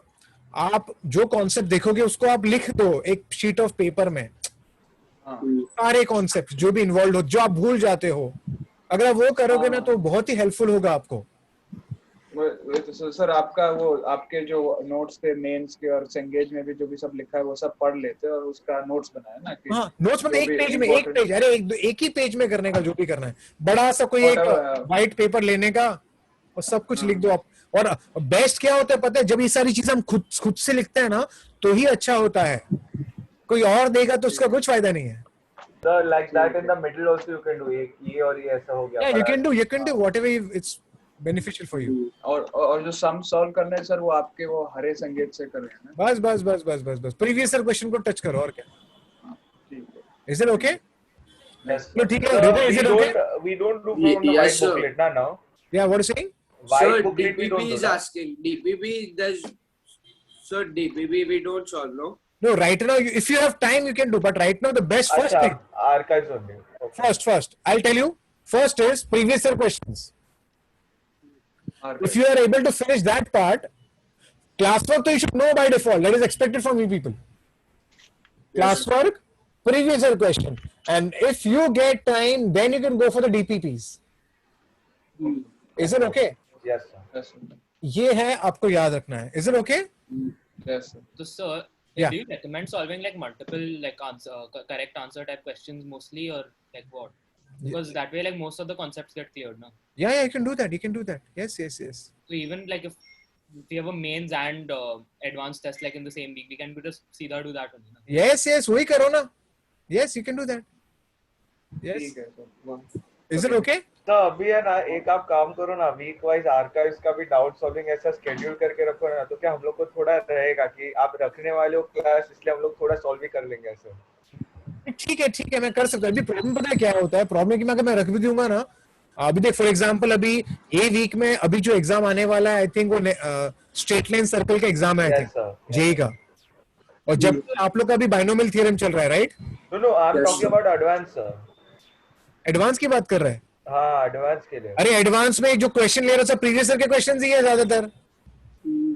आप जो कॉन्सेप्ट देखोगे उसको आप लिख दो एक शीट ऑफ पेपर में, सारे कॉन्सेप्ट जो भी इन्वॉल्व हो, जो आप भूल जाते हो, अगर आप वो करोगे ना तो बहुत ही हेल्पफुल होगा आपको। तो सर आपका वो आपके जो नोट्स थे मेंस के और सेंगेज में भी जो भी सब लिखा है वो सब पढ़ लेते हैं और उसका नोट्स बनाया ना कि हाँ, नोट्स मतलब जो एक भी पेज में, एक important- पेज, अरे एक ही पेज में करने का जो भी करना है, बड़ा सा कोई एक Whatever, व्हाइट पेपर लेने का और सब कुछ लिख दो आप। और बेस्ट क्या होता है पता है, जब ये सारी चीजें हम खुद से लिखते हैं ना, तो ही अच्छा होता है। कोई और देगा तो उसका कुछ फायदा नहीं है। So like that in the middle also you can do ये और ये ऐसा हो गया। Yeah, you can do whatever it's beneficial for you. और जो सम सॉल्व करने हैं सर वो आपके वो हरे संगीत से कर रहे हैं ना। बस प्रीवियस क्वेश्चन को टच करो और क्या। ठीक है। Is it okay? Yes. No, ठीक है, Rita, is it okay? We don't do from the Yes, white sir. booklet now. Yeah, what are you saying? White Sir, booklet we don't DPP do is that. asking. DPP does. Sir, DPP we don't solve, no? No, right now, if you have time, you can do. But right now, the best first अच्छा, thing, archives only. Okay. first, I'll tell you. First is previous year questions. Archive. If you are able to finish that part, classwork, so you should know by default. That is expected from you people. Classwork, previous year question, and if you get time, then you can go for the DPPs. Is it okay? Yes, sir. Yes, sir. ये है, आपको याद रखना है। Is it okay? Yes, sir. So, sir, Yeah. do you recommend solving like multiple like correct answer type questions mostly, or like what? Because that way, like most of the concepts get cleared, no? Yeah, you can do that. You can do that. Yes. So even like if we have a mains and advanced test like in the same week, we can just सीधा do that only, no? Yes, वही करो ना। Yes, you can do that. Yes. ठीक है sir. Is it okay? तो अभी है ना, एक आप काम करो ना, वीक वाइज आर्काइव्स का भी डाउट सॉल्विंग ऐसा शेड्यूल करके रखो ना, तो क्या हम लोग को थोड़ा रहेगा कि आप रखने वाले हो क्लास, इसलिए हम लोग थोड़ा सॉल्व भी कर लेंगे ऐसे। ठीक है, मैं कर सकता हूँ। अभी प्रॉब्लम पता है क्या होता है? प्रॉब्लम कि मैं अगर मैं रख भी दूंगा ना, अभी देख फॉर एग्जांपल अभी ए वीक में अभी जो एग्जाम आने वाला है, आई थिंक वो स्ट्रेट लाइन सर्कल का एग्जाम है, आई थिंक जेई का। और जब आप लोग का अभी बाइनोमियल थ्योरम चल रहा है, right? No I am talking about advance sir. Advance की बात कर रहे हैं? हाँ एडवांस के लिए। अरे एडवांस में जो क्वेश्चन ले रहा था प्रीवियस ईयर के क्वेश्चन ही है ज्यादातर।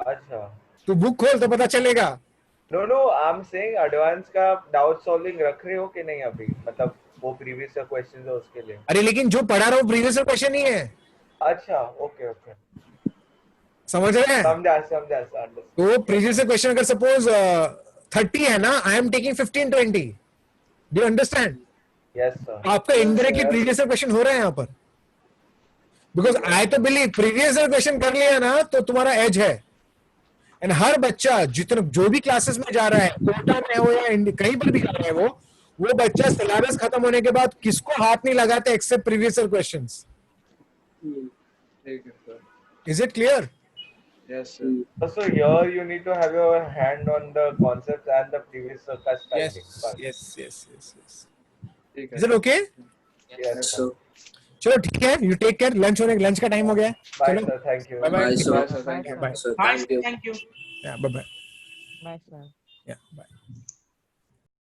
अच्छा, तो बुक खोल तो पता चलेगा। No I am saying advance का डाउट सॉल्विंग रख रहे हो कि नहीं अभी, मतलब वो प्रीवियस क्वेश्चन है उसके लिए। अरे लेकिन जो पढ़ा रहा हूँ प्रीवियस क्वेश्चन नहीं है, अच्छा ओके ओके, समझ रहे हैं? समझा समझा सर। तो प्रीवियस क्वेश्चन अगर सपोज 30 है ना, I am taking 15-20, do you understand? Yes sir. आपका इनडायरेक्टली प्रीवियस क्वेश्चन हो रहा है यहाँ पर, बिकॉज आई तो बिलीव प्रीवियस क्वेश्चन कर लिया ना तो तुम्हारा एज है। एंड हर बच्चा जितना जो भी क्लासेस में जा रहा है, कोटा में हो या कहीं पर भी जा रहा है, वो बच्चा सिलेबस खत्म होने के बाद किसको हाथ नहीं लगाते एक्सेप्ट प्रीवियस क्वेश्चंस। ठीक है sir. Is it clear? Yes sir. So here you need to have your hand on the concepts and the previous understanding. yes. ठीक है Is it okay? Yes sir. चलो ठीक है, यू टेक केयर। लंच का time हो गया है। Bye चलो sir, thank you. Bye bye. Bye sir, thank you. Bye Sir, Bye, thank you. thank you. Bye bye. Bye, sir. Yeah, bye.